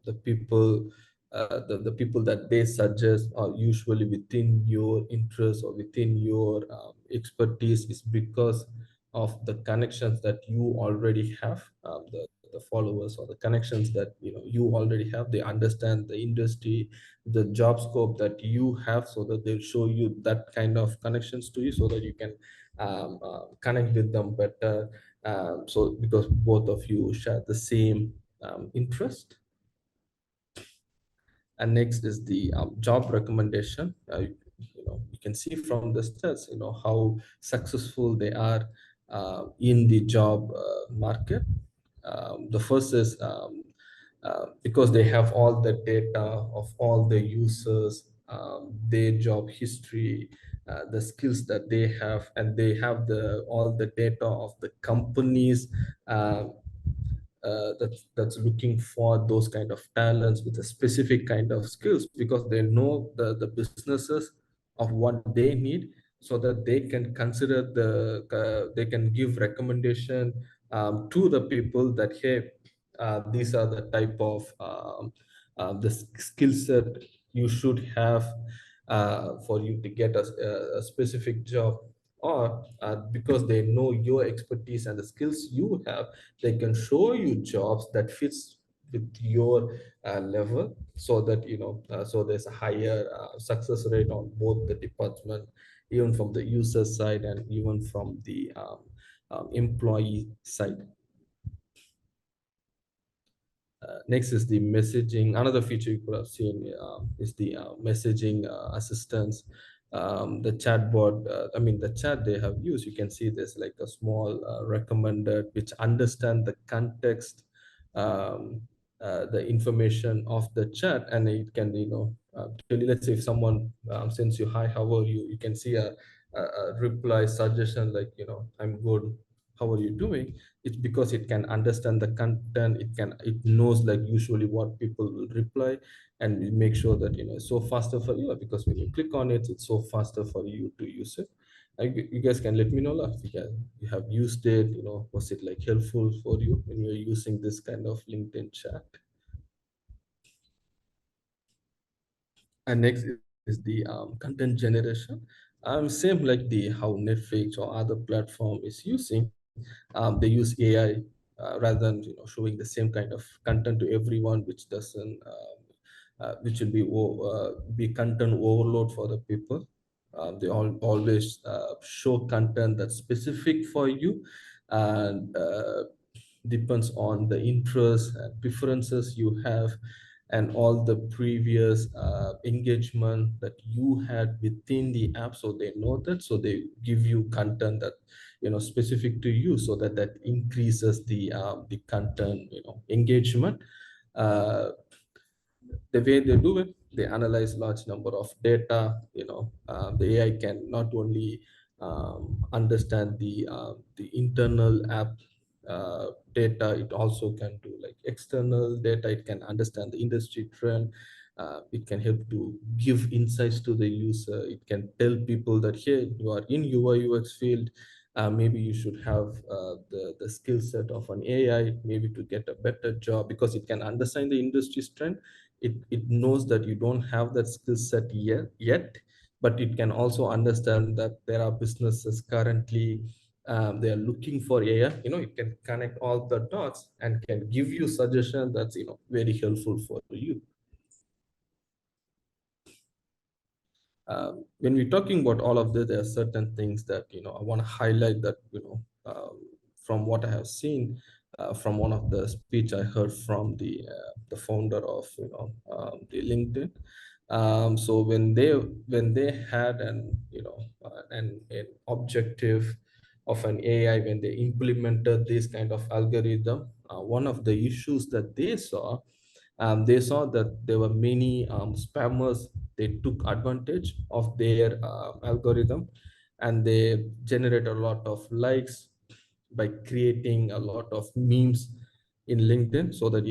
the people, the people that they suggest are usually within your interest or within your expertise, is because of the connections that you already have, the followers or the connections that you already have. They understand the industry, the job scope that you have, so that they'll show you that kind of connections to you, so that you can connect with them better. So because both of you share the same interest. And next is the job recommendation. You can see from the stats, how successful they are in the job market. The first is because they have all the data of all the users, their job history, the skills that they have, and they have the all the data of the companies uh, that's looking for those kind of talents with a specific kind of skills, because they know the businesses of what they need, so that they can consider they can give recommendation to the people that, hey, these are the type of the skill set you should have for you to get a specific job. Or because they know your expertise and the skills you have, they can show you jobs that fits with your level, so that so there's a higher success rate on both the department, even from the user side and even from the employee side. Next is the messaging. Another feature you could have seen is the messaging assistance. The chatbot, I mean, the chat they have used, you can see there's like a small recommended, which understand the context, um, the information of the chat, and it can, tell you, let's say if someone sends you, hi, how are you? You can see a reply suggestion like, I'm good. How are you doing? It's because it can understand the content, it knows like usually what people will reply, and we make sure that it's so faster for you, because when you click on it, it's so faster for you to use it. You guys can let me know if you have used it. Was it like helpful for you when you're using this kind of LinkedIn chat? And next is the content generation. Same like the how Netflix or other platform is using. They use AI rather than showing the same kind of content to everyone, which doesn't which will be content overload for the people. They always show content that's specific for you, and depends on the interests and preferences you have, and all the previous engagement that you had within the app, so they know that, so they give you content that specific to you, so that increases the content engagement. uh, the way they do it, they analyze large number of data. The AI can not only understand the internal app data, it also can do like external data. It can understand the industry trend. It can help to give insights to the user. It can tell people that, hey, you are in UI UX field, maybe you should have the skill set of an AI, maybe to get a better job, because it can understand the industry trend. It knows that you don't have that skill set yet, but it can also understand that there are businesses currently, they are looking for AI. It can connect all the dots and can give you suggestion that's very helpful for you. When we're talking about all of this, there are certain things that I want to highlight, that from what I have seen from one of the speech I heard from the founder of the LinkedIn. So when they had an objective of an AI when they implemented this kind of algorithm. One of the issues that they saw that there were many spammers. They took advantage of their algorithm, and they generate a lot of likes by creating a lot of memes in LinkedIn, so that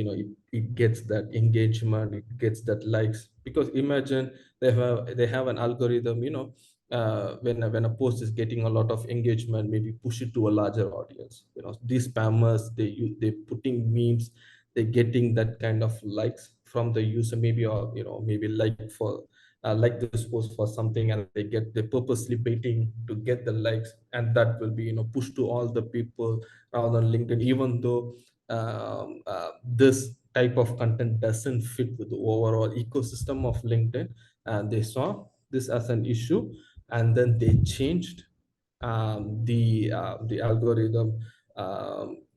it gets that engagement, it gets that likes. Because imagine they have an algorithm, when a post is getting a lot of engagement, maybe push it to a larger audience. These spammers, they putting memes, they're getting that kind of likes from the user, maybe, or maybe like this post for something, and they're purposely baiting to get the likes, and that will be pushed to all the people around on LinkedIn, even though this type of content doesn't fit with the overall ecosystem of LinkedIn. And they saw this as an issue, and then they changed the algorithm,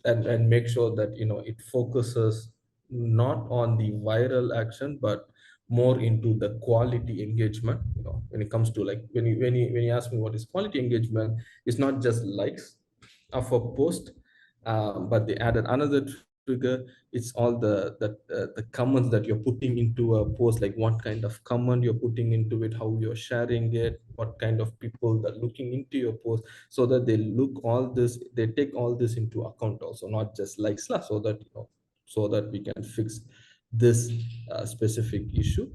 and make sure that it focuses not on the viral action, but more into the quality engagement. When it comes to, like, when you ask me what is quality engagement, it's not just likes of a post, but they added another trigger. It's all the comments that you're putting into a post, like what kind of comment you're putting into it, how you're sharing it, what kind of people that looking into your post, so that they take all this into account also, not just likes lah, so that we can fix this specific issue.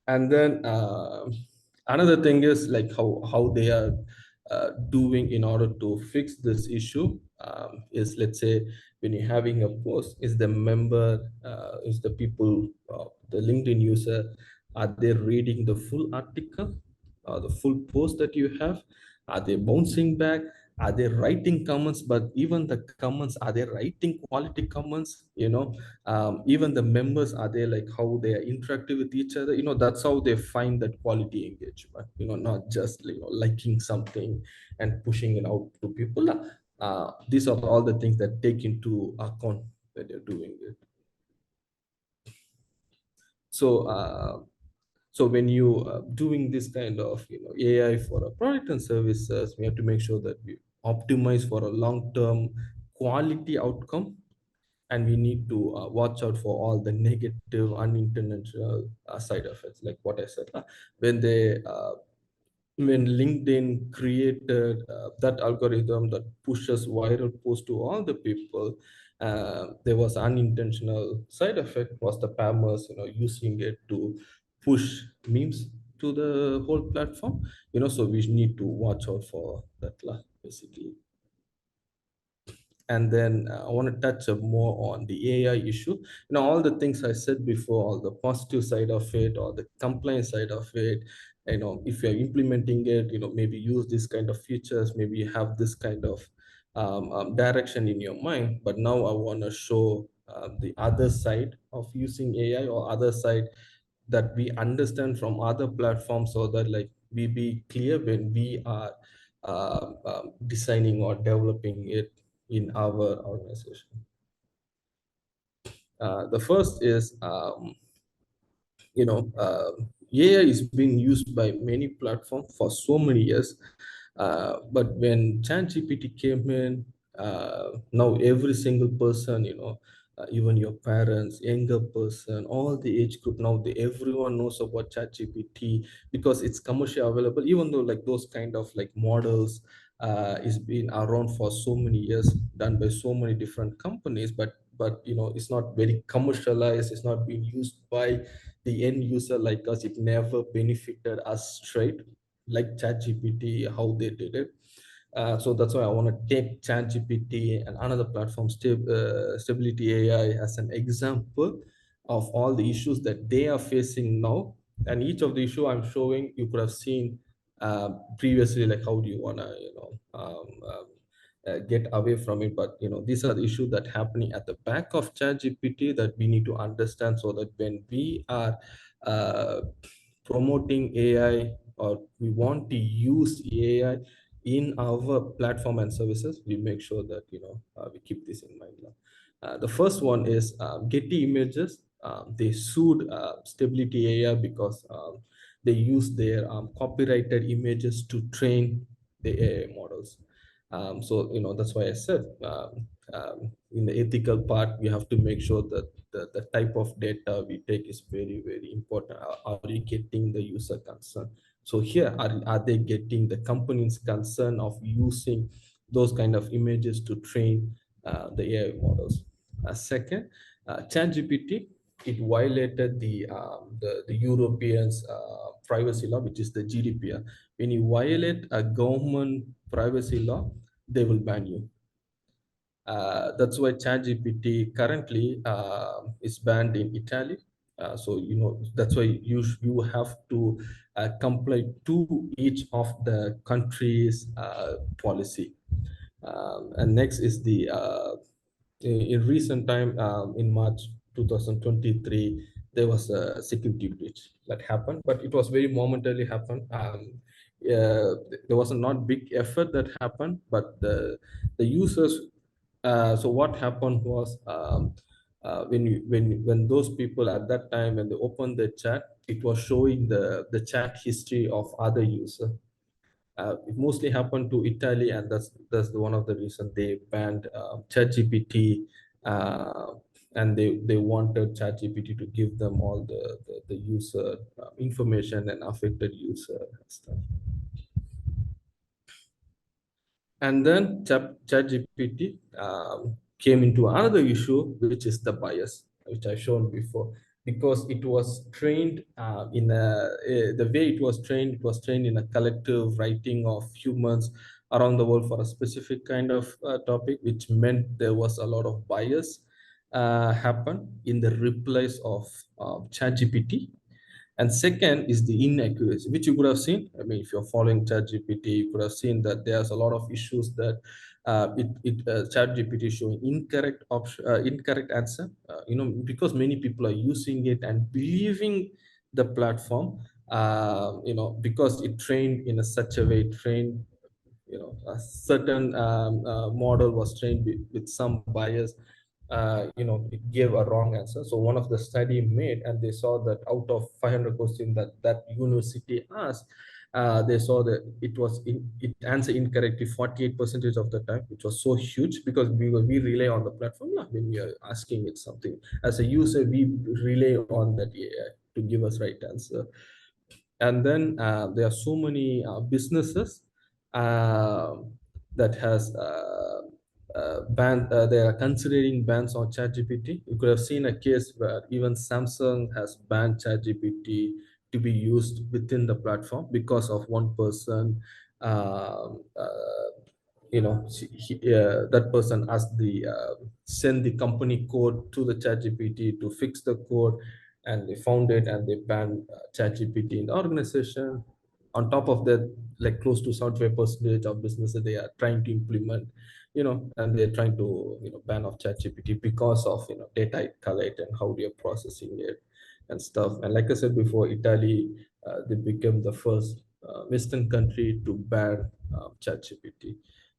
And then another thing is, like, how they are doing in order to fix this issue, is, let's say, when you're having a post, is the people, the LinkedIn user, are they reading the full article, the full post that you have? Are they bouncing back? Are they writing comments? But even the comments, are they writing quality comments? Even the members, are they, like, how they are interactive with each other? That's how they find that quality engagement, not just liking something and pushing it out to people. These are all the things that take into account when they're doing it. So uh, so when you doing this kind of AI for a product and services, we have to make sure that we optimize for a long term quality outcome, and we need to watch out for all the negative unintentional side effects, like what I said. When they when LinkedIn created that algorithm that pushes viral posts to all the people, there was unintentional side effect, was the spammers using it to push memes to the whole platform. So we need to watch out for that lah, basically. And then I want to touch more on the AI issue. All the things I said before, all the positive side of it, or the compliance side of it. If you're implementing it, maybe use this kind of features, maybe you have this kind of direction in your mind. But now I want to show the other side of using AI, or other side that we understand from other platforms, so that, like, we be clear when we are designing or developing it in our organization. The first is, AI is being used by many platforms for so many years. But when ChatGPT came in, now every single person, even your parents, younger person, all the age group, now everyone knows about ChatGPT, because it's commercially available. Even though, like, those kind of, like, models is been around for so many years, done by so many different companies, but it's not very commercialized. It's not being used by the end user like us. It never benefited us straight, like ChatGPT, how they did it. So that's why I want to take ChatGPT and another platform, Stability AI, as an example of all the issues that they are facing now. And each of the issue I'm showing, you could have seen previously, like, how do you want to get away from it. But these are the issues that happening at the back of ChatGPT that we need to understand, so that when we are uh, promoting AI, or we want to use AI in our platform and services, we make sure that we keep this in mind. The first one is Getty Images. They sued Stability AI because they use their copyrighted images to train the AI models. So that's why I said, in the ethical part, we have to make sure that the type of data we take is very, very important. Are we getting the user consent? So here, are they getting the company's concern of using those kind of images to train the AI models? Second, ChatGPT, it violated the Europeans privacy law, which is the GDPR. When you violate a government privacy law, they will ban you. That's why ChatGPT currently is banned in Italy. So that's why you have to comply to each of the countries' policy. And next is the in recent time, in March 2023, there was a security breach that happened, but it was very momentarily happened. There was a not big effort that happened, but the users. So what happened was, when those people at that time, when they opened the chat, it was showing the chat history of other users. It mostly happened to Italy, and that's one of the reasons they banned ChatGPT, uh, and they wanted ChatGPT to give them all the user information and affected user stuff. And then ChatGPT came into another issue, which is the bias, which I've shown before, because it was trained the way it was trained in a collective writing of humans around the world for a specific kind of topic, which meant there was a lot of bias happen in the replies of ChatGPT. And second is the inaccuracy, which you could have seen. I mean, if you're following ChatGPT, you could have seen that there's a lot of issues that ChatGPT is showing incorrect option, incorrect answer. Because many people are using it and believing the platform. Because it trained in a such a way, trained, a certain model was trained with some bias. It gave a wrong answer. So one of the study made, and they saw that out of 500 questions that university asked, they saw that it answered incorrectly 48% of the time, which was so huge, because we rely on the platform. Yeah, when we are asking it something as a user, we rely on that AI to give us right answer. And then there are so many businesses uh, that has they are considering bans on ChatGPT. You could have seen a case where even Samsung has banned ChatGPT to be used within the platform because of one person. um, uh, that person asked the send the company code to the ChatGPT to fix the code, and they found it, and they banned ChatGPT in the organization. On top of that, like close to 75% of businesses they are trying to implement, and they're trying to ban off ChatGPT because of data it collect and how they are processing it and stuff. And like I said before, Italy, they became the first Western country to ban ChatGPT.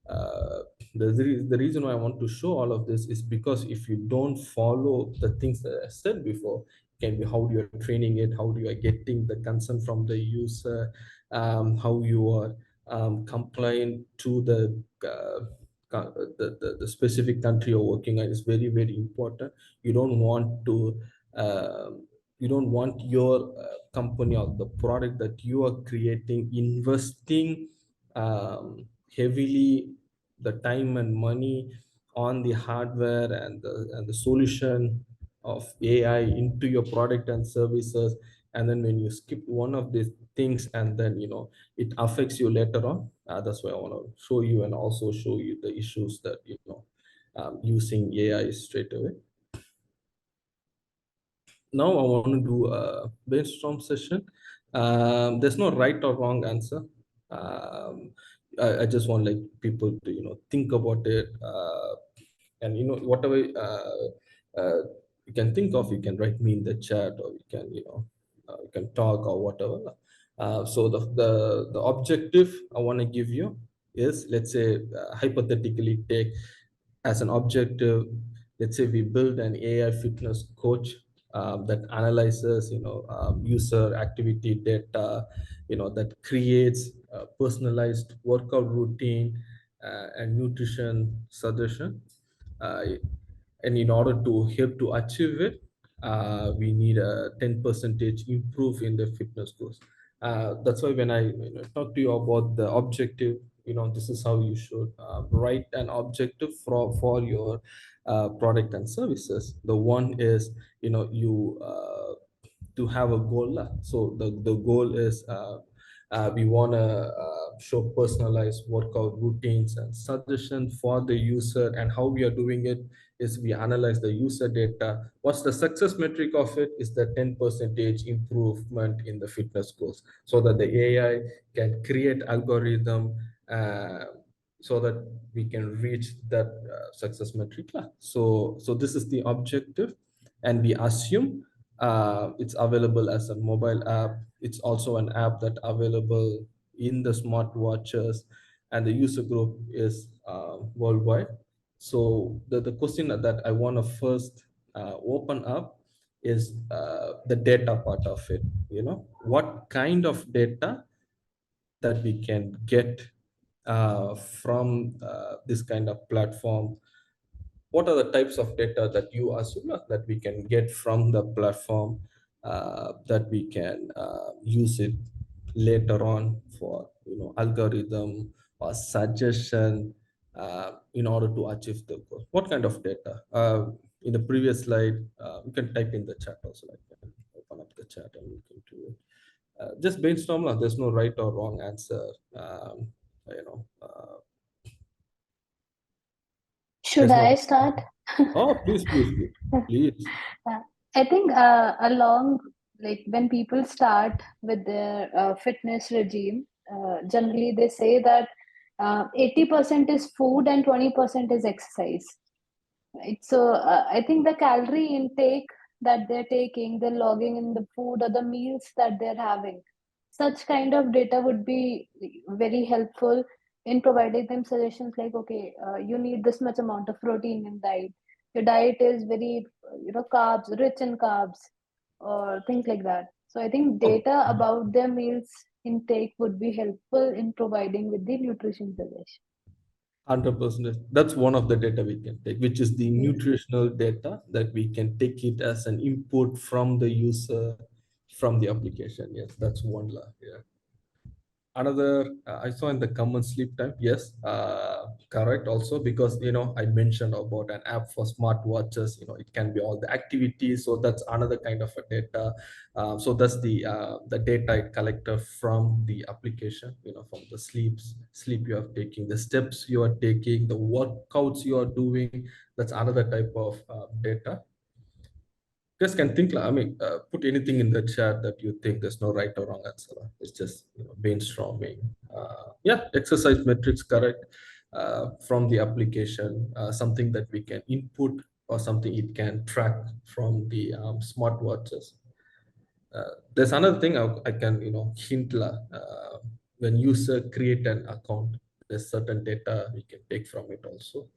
Uh, the reason why I want to show all of this is because if you don't follow the things that I said before, can be how you are training it, how you are getting the consent from the user, how you are complying to the specific country you're working on is very, very important. You don't want to you don't want your company or the product that you are creating investing heavily the time and money on the hardware and the solution of AI into your product and services, and then when you skip one of these things, and then it affects you later on. That's why I want to show you, and also show you the issues that using AI straight away. Now I want to do a brainstorm session. There's no right or wrong answer. I just want like people to think about it, and whatever you can think of, you can write me in the chat, or you can talk or whatever. So the objective I want to give you is, let's say, hypothetically take as an objective, let's say we build an AI fitness coach that analyzes, user activity data, that creates a personalized workout routine and nutrition suggestion. Uh, and in order to help to achieve it, we need a 10 percentage improve in the fitness goals. That's why when I talk to you about the objective, this is how you should write an objective for your product and services. The one is, you to have a goal lah. So the goal is, we want to show personalized workout routines and suggestions for the user. And how we are doing it is we analyze the user data. What's the success metric of it is the 10 percentage improvement in the fitness goals, so that the AI can create algorithm, so that we can reach that success metric lah. So this is the objective. And we assume it's available as a mobile app. It's also an app that available in the smartwatches, and the user group is worldwide. So the question that I want to first open up is the data part of it. What kind of data that we can get from this kind of platform? What are the types of data that you assume that we can get from the platform, that we can use it later on for algorithm or suggestion, in order to achieve the goal? What kind of data? In the previous slide, you can type in the chat also. I can open up the chat and look into it. Just brainstorm. There's no right or wrong answer. You know, uh, Should there's I no. start? Oh, please, please, please, please. I think along like when people start with their fitness regime, generally they say that 80% is food and 20% is exercise. Right. So I think the calorie intake that they're taking, they're logging in the food or the meals that they're having. Such kind of data would be very helpful in providing them suggestions like, okay, you need this much amount of protein in diet. Your diet is very, carbs, rich in carbs, or things like that. So I think Oh, data about their meals intake would be helpful in providing with the nutrition suggestion. 100%. That's one of the data we can take, which is the Yes. nutritional data that we can take it as an input from the user, from the application. Yes, that's one law. Yeah. Another, I saw in the common sleep time. Yes, correct. Also, because I mentioned about an app for smartwatches. It can be all the activities. So that's another kind of a data. So that's the data it collected from the application. From the sleep you are taking, the steps you are taking, the workouts you are doing. That's another type of data. Just can think, I mean, put anything in the chat that you think there's no right or wrong answer. It's just brainstorming. Yeah, exercise metrics, correct. From the application, something that we can input or something it can track from the smartwatches. There's another thing I can hint lah. When user create an account, there's certain data we can take from it also.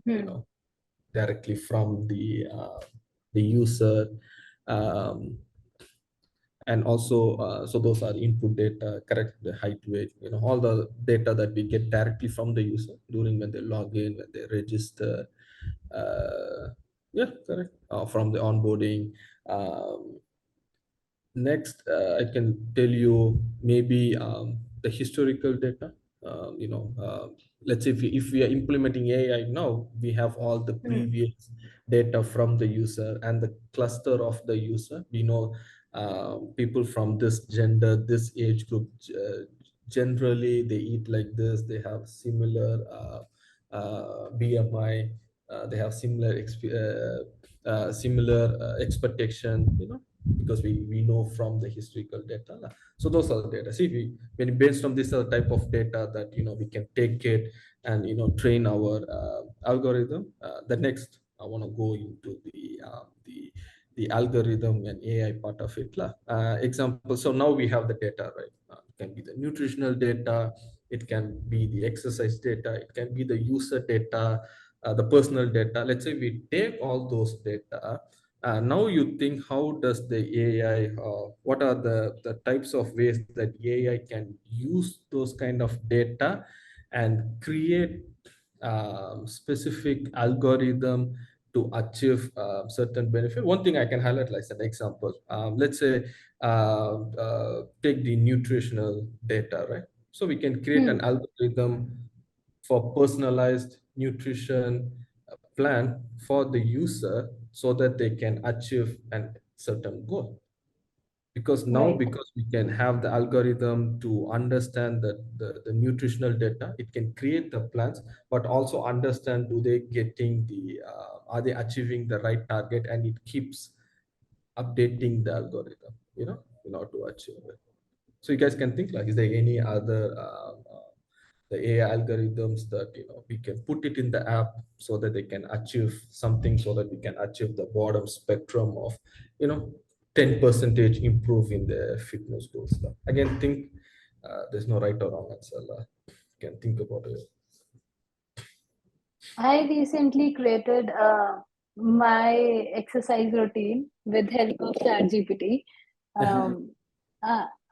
You Hmm. know, directly from the user, um, and also so those are input data, correct, the height, weight, all the data that we get directly from the user during when they log in, when they register. Yeah, correct, from the onboarding. Next, I can tell you maybe the historical data. Let's say if we are implementing AI now, we have all the Hmm. previous data from the user and the cluster of the user. We know people from this gender, this age group. Generally, they eat like this. They have similar BMI. They have similar expectation. Because we know from the historical data lah. So those are the data. See, when based on this type of data that we can take it and train our algorithm. The next I want to go into the algorithm and AI part of it lah. Example, so now we have the data, right? It can be the nutritional data, it can be the exercise data, it can be the user data, the personal data. Let's say we take all those data, Now you think, how does the AI, what are the types of ways that AI can use those kind of data and create specific algorithm to achieve certain benefit. One thing I can highlight like an example, let's say take the nutritional data, right? So we can create an Hmm. algorithm for personalized nutrition plan for the user so that they can achieve a certain goal. Because now, Right. because we can have the algorithm to understand the nutritional data, it can create the plans, but also understand, do they getting the are they achieving the right target, and it keeps updating the algorithm, in order to achieve it. So you guys can think like, is there any other the AI algorithms that we can put it in the app so that they can achieve something, so that we can achieve the bottom spectrum of, you know 10 percentage improve in the fitness goals. Again, think there's no right or wrong answer. You can think about it. I recently created my exercise routine with help of ChatGPT. Um,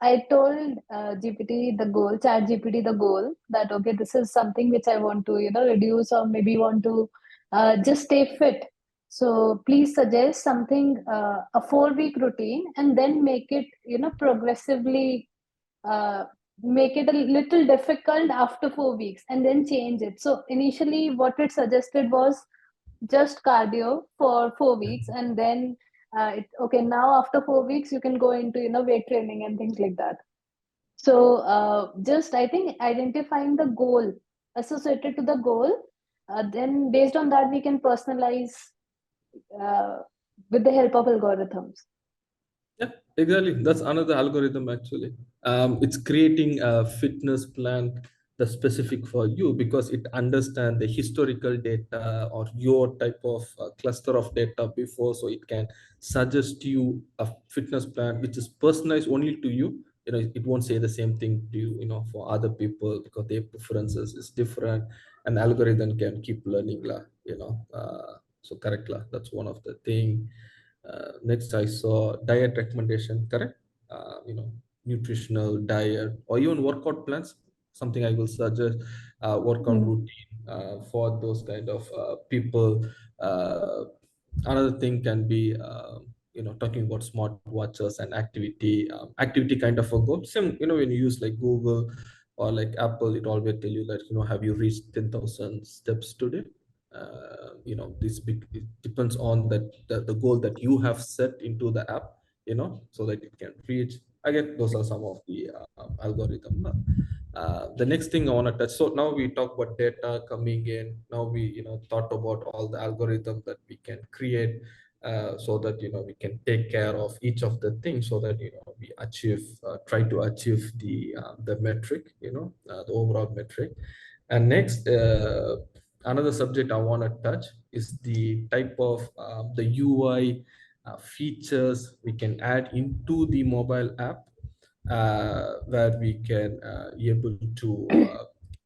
I told GPT the goal, ChatGPT the goal, that okay, this is something which I want to reduce, or maybe want to just stay fit. So please suggest something, a 4 week routine, and then make it progressively, uh, make it a little difficult after 4 weeks, and then change it. So initially, what it suggested was just cardio for 4 weeks, and then okay, now after 4 weeks, you can go into weight training and things like that. So just I think identifying the goal associated to the goal, then based on that we can personalize uh, with the help of algorithms. Yeah, exactly. That's another algorithm actually. It's creating a fitness plan that's specific for you, because it understands the historical data or your type of cluster of data before, so it can suggest you a fitness plan which is personalized only to you. It won't say the same thing to you, for other people, because their preferences is different, and algorithm can keep learning lah. So correct lah. That's one of the thing. Next, I saw diet recommendation, correct? Nutritional diet or even workout plans. Something I will suggest, workout Hmm. routine for those kind of people. Uh, Another thing can be, talking about smart watches and activity kind of a goal. Same, when you use like Google or like Apple, it always tell you that, have you reached 10,000 steps today? This big, it depends on the goal that you have set into the app, so that it can reach. Again, those are some of the algorithm. The next thing I want to touch, so now we talk about data coming in. Now we thought about all the algorithm that we can create, so that we can take care of each of the things, so that we try to achieve the metric, the overall metric. And next, another subject I want to touch is the type of the UI features we can add into the mobile app, where we can able to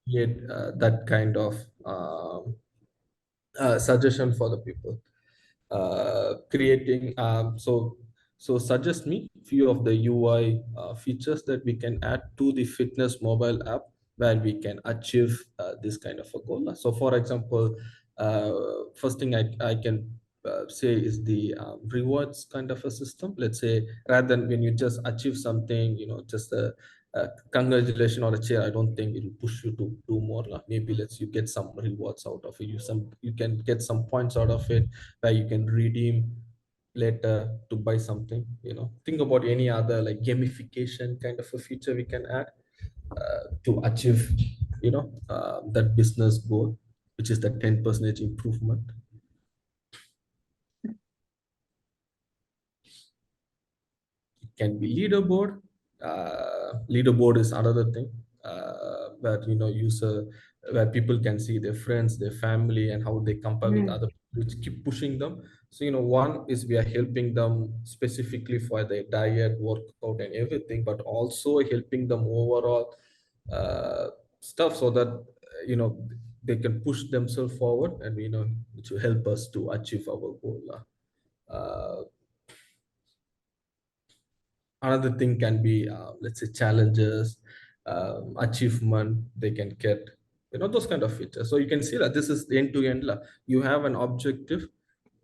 create that kind of suggestion for the people, creating so suggest me few of the UI features that we can add to the fitness mobile app, where we can achieve this kind of a goal. So for example, first thing I can say is the rewards kind of a system. Let's say, rather than when you just achieve something, just a congratulation or a cheer, I don't think it will push you to do more. Maybe let's you get some rewards out of it. You can get some points out of it, where you can redeem later to buy something. Think about any other like gamification kind of a feature we can add to achieve that business goal, which is the 10% improvement. It can be leaderboard. Leaderboard is another thing, where user where people can see their friends, their family, and how they compare with Hmm. other people, which keep pushing them. So one is we are helping them specifically for their diet, workout, and everything, but also helping them overall uh, stuff, so that they can push themselves forward, and which will help us to achieve our goal. uh, another thing can be let's say challenges, achievement they can get, those kind of features. So you can see that this is end to end. You have an objective,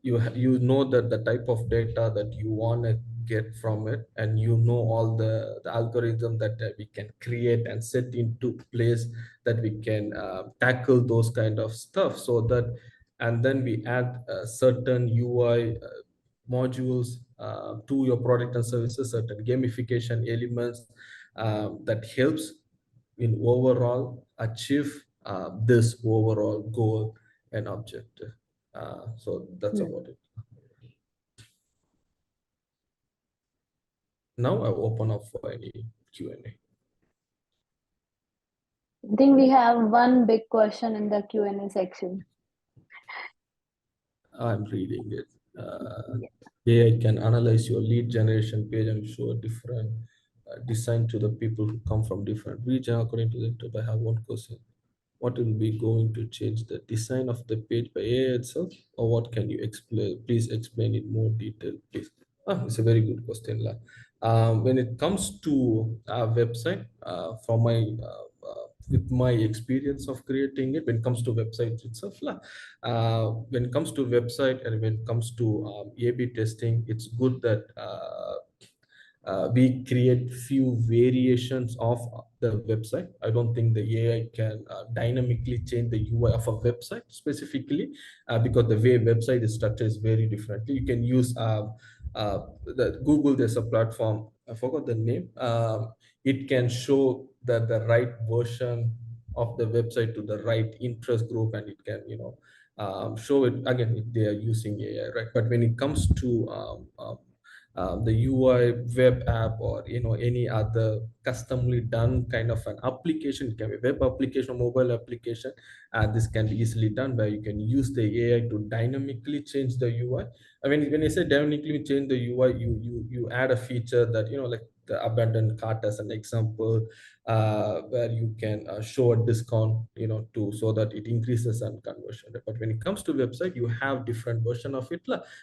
you know that the type of data that you want to get from it, and all the algorithm that we can create and set into place, that we can tackle those kind of stuff. So that, and then we add certain UI modules to your product and services, certain gamification elements that helps in overall achieve this overall goal and objective. So that's Hmm. about it. Now I open up for any Q&A. I think we have one big question in the Q&A section. I'm reading it. Yeah. AI can analyze your lead generation page and show a different design to the people who come from different region. According to the interview, I have one question. What will be going to change the design of the page by AI itself, or what can you explain? Please explain in more detail, please. It's a very good question. When it comes to a website, from my with my experience of creating it, when it comes to websites itself, when it comes to website and when it comes to A/B testing, it's good that we create few variations of the website. I don't think the AI can dynamically change the UI of a website specifically, because the way website is structured is very differently. You can use the Google. There's a platform, I forgot the name. It can show the right version of the website to the right interest group, and it can show it again if they are using AI, right? But when it comes to the UI web app, or any other customly done kind of an application, it can be web application, mobile application, and this can be easily done where you can use the AI to dynamically change the UI. I mean, when you say dynamically change the UI, you add a feature that like the abandoned cart as an example, where you can show a discount, to so that it increases and conversion. But when it comes to website, you have different version of it.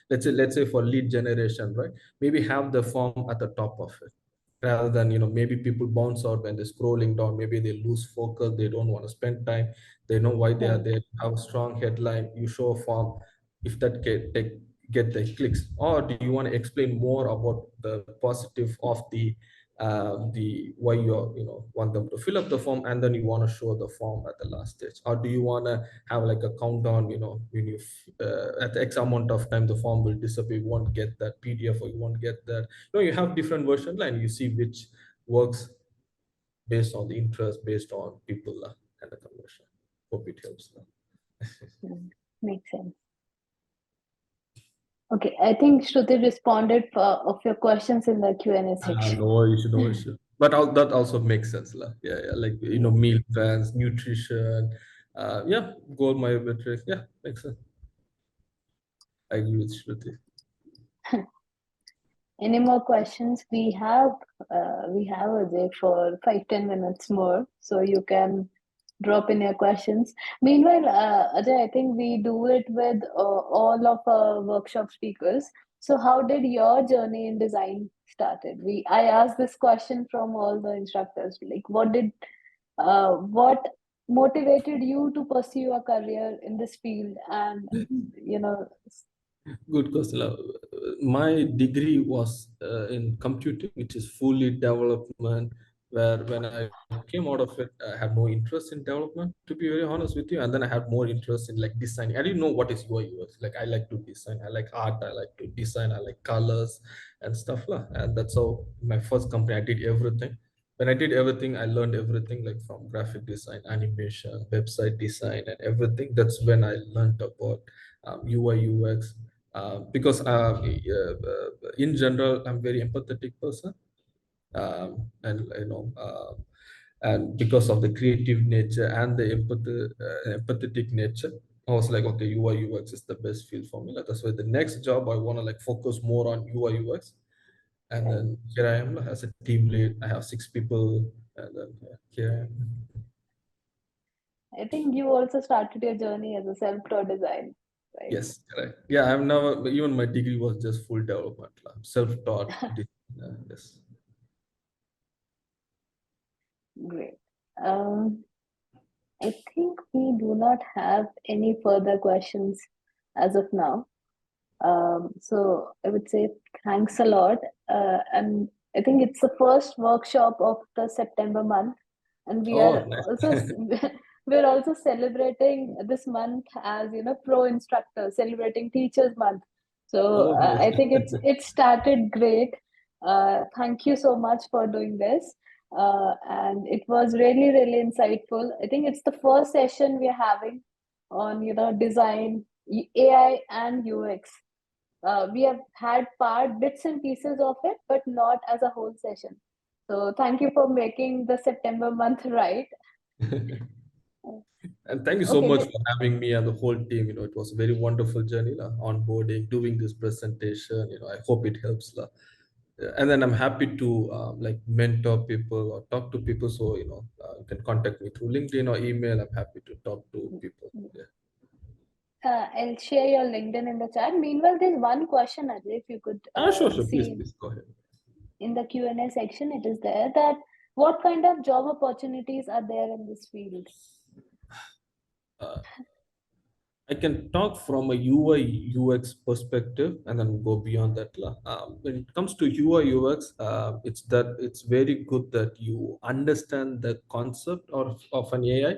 Let's say for lead generation, right? Maybe have the form at the top of it, rather than maybe people bounce out when they're scrolling down. Maybe they lose focus, they don't want to spend time, they know why they are Right. there. Have a strong headline, you show a form. If that get the clicks, or do you want to explain more about the positive of the why want them to fill up the form, and then you want to show the form at the last stage? Or do you want to have like a countdown, when you at X amount of time the form will disappear, you won't get that PDF, or you won't get that. You have different versions, and you see which works based on the interest, based on people, and the conversion. Hope it helps. Hmm. Makes sense. Okay, I think Shruti responded of your questions in the Q&A section. No issue, no issue. But that also makes sense, lah. Yeah, yeah, like Yeah. meal plans, nutrition, yeah, goal my metrics. Yeah, makes sense. I agree with Shruti. Any more questions? We have Ajay for 5-10 minutes more, so you can drop in your questions. Meanwhile, Ajay, I think we do it with all of our workshop speakers. So, how did your journey in design started? I asked this question from all the instructors. Like, what motivated you to pursue a career in this field? And you know, Good question. My degree was in computing, which is fully development. Where when I came out of it, I had no interest in development, to be very honest with you. And then I had more interest in like designing. I didn't know what is UI UX. Like I like to design. I like art. I like to design. I like colors and stuff lah. And that's how my first company I did everything. When I did everything, I learned everything like from graphic design, animation, website design, and everything. That's when I learned about UI UX, because in general I'm very empathetic person, and and because of the creative nature and the empathetic nature, I was like, okay, UI UX is the best field for me. Like that's why the next job I want to like focus more on UI UX. And then here I am as a team lead. I have 6 people, and then here I am. I think you also started your journey as a self-taught designer. right? Yes, correct. Yeah, I've never, even my degree was just full development, self-taught. Yes. Great. Um, I think we do not have any further questions as of now. So I would say thanks a lot. And I think it's the first workshop of the September month, and we are Oh, nice. also we're also celebrating this month as pro instructor, celebrating Teachers Month. So Oh, nice. I think it started great. Thank you so much for doing this. And it was really really insightful. I think it's the first session we're having on design, AI and UX. We have had part bits and pieces of it, but not as a whole session. So thank you for making the September month right. And thank you so Okay, much for having me and the whole team. It was a very wonderful journey, onboarding, doing this presentation. I hope it helps. Yeah, and then I'm happy to like mentor people or talk to people. So, you can contact me through LinkedIn or email. I'm happy to talk to people. Yeah. I'll share your LinkedIn in the chat. Meanwhile, there's one question, Ajay, if you could Sure, sure. Please, see please go ahead. in the Q&A section, it is there that what kind of job opportunities are there in this field? Uh, I can talk from a UI UX perspective and then go beyond that. When it comes to UI UX, it's very good that you understand the concept of an AI,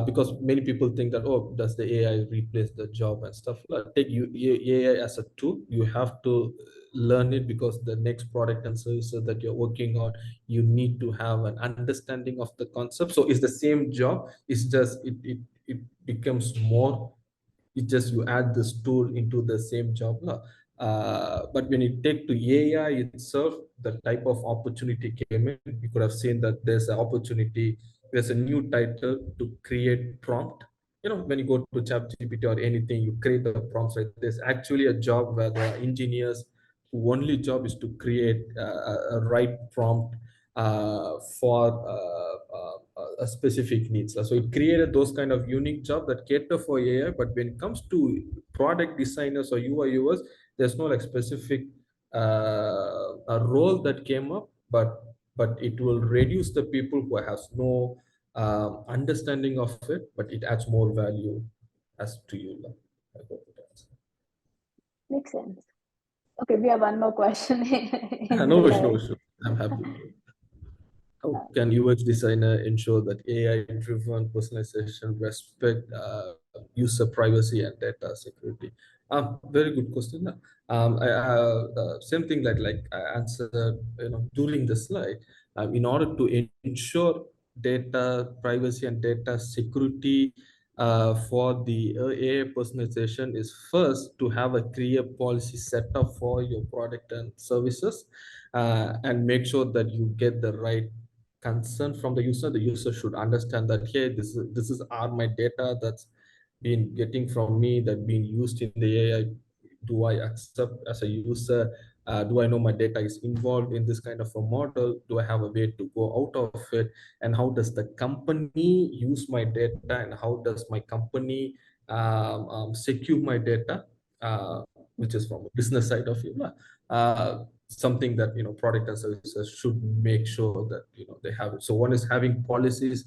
because many people think that, oh, does the AI replace the job and stuff. Take AI as a tool. You have to learn it because the next product and services that you're working on, you need to have an understanding of the concept. So it's the same job. It's just it becomes more, it just you add this tool into the same job. But when you take to AI itself, the type of opportunity came in. You could have seen that there's an opportunity, there's a new title to create prompt. When you go to ChatGPT or anything, you create the prompts, right? There's actually a job where the engineers who only job is to create a right prompt for a specific needs. So it created those kind of unique job that cater for AI. But when it comes to product designers or UI UX, there's no like specific a role that came up, but it will reduce the people who has no understanding of it, but it adds more value as to you. I hope it adds. Makes sense. Okay, we have one more question in the No issue, no line. issue. I'm happy. How can UX designer ensure that AI-driven personalization respect user privacy and data security? Very good question. Same thing that like I answered, during the slide. In order to ensure data privacy and data security for the AI personalization is first to have a clear policy set up for your product and services, and make sure that you get the right concern from the user. The user should understand that, hey, this is are my data that's been getting from me, that being used in the AI. Do I accept as a user? Do I know my data is involved in this kind of a model? Do I have a way to go out of it? And how does the company use my data? And how does my company secure my data? Which is from a business side of it. Something that product and services should make sure that they have it. So one is having policies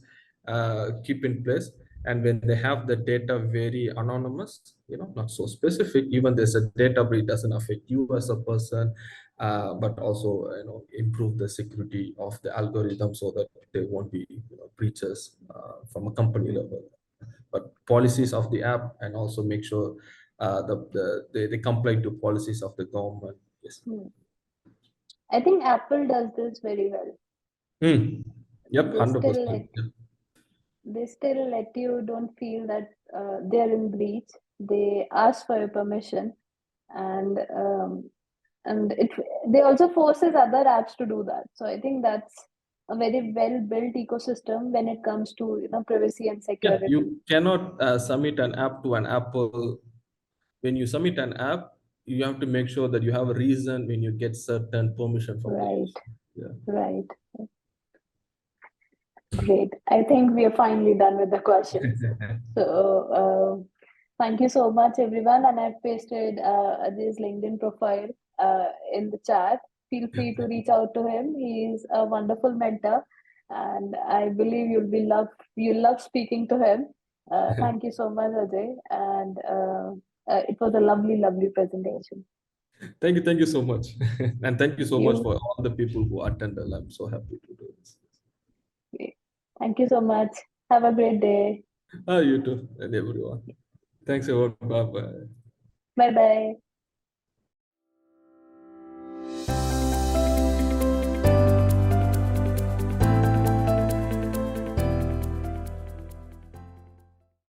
keep in place, and when they have the data very anonymous, not so specific, even there's a data breach, doesn't affect you as a person, but also improve the security of the algorithm so that there won't be breaches from a company level. But policies of the app, and also make sure they comply to policies of the government. Yes. Hmm. I think Apple does this very well. Mm. Yep, They still 100%. let they still let you don't feel that they're in breach. They ask for your permission, and it they also forces other apps to do that. So I think that's a very well built ecosystem when it comes to privacy and Yeah, security. you cannot submit an app to an Apple. When you submit an app, you have to make sure that you have a reason when you get certain permission from the Right, user. Yeah. right. Great. I think we are finally done with the questions. So Thank you so much, everyone. And I've pasted Ajay's LinkedIn profile in the chat. Feel free to reach out to him. He's a wonderful mentor, and I believe you'll love speaking to him. Thank you so much, Ajay, and it was a lovely, lovely presentation. Thank you so much. And thank you so much You, for all the people who attended. I'm so happy to do this. thank you so much. Have a great day. You too, and everyone. Thanks everyone. Bye bye. Bye bye.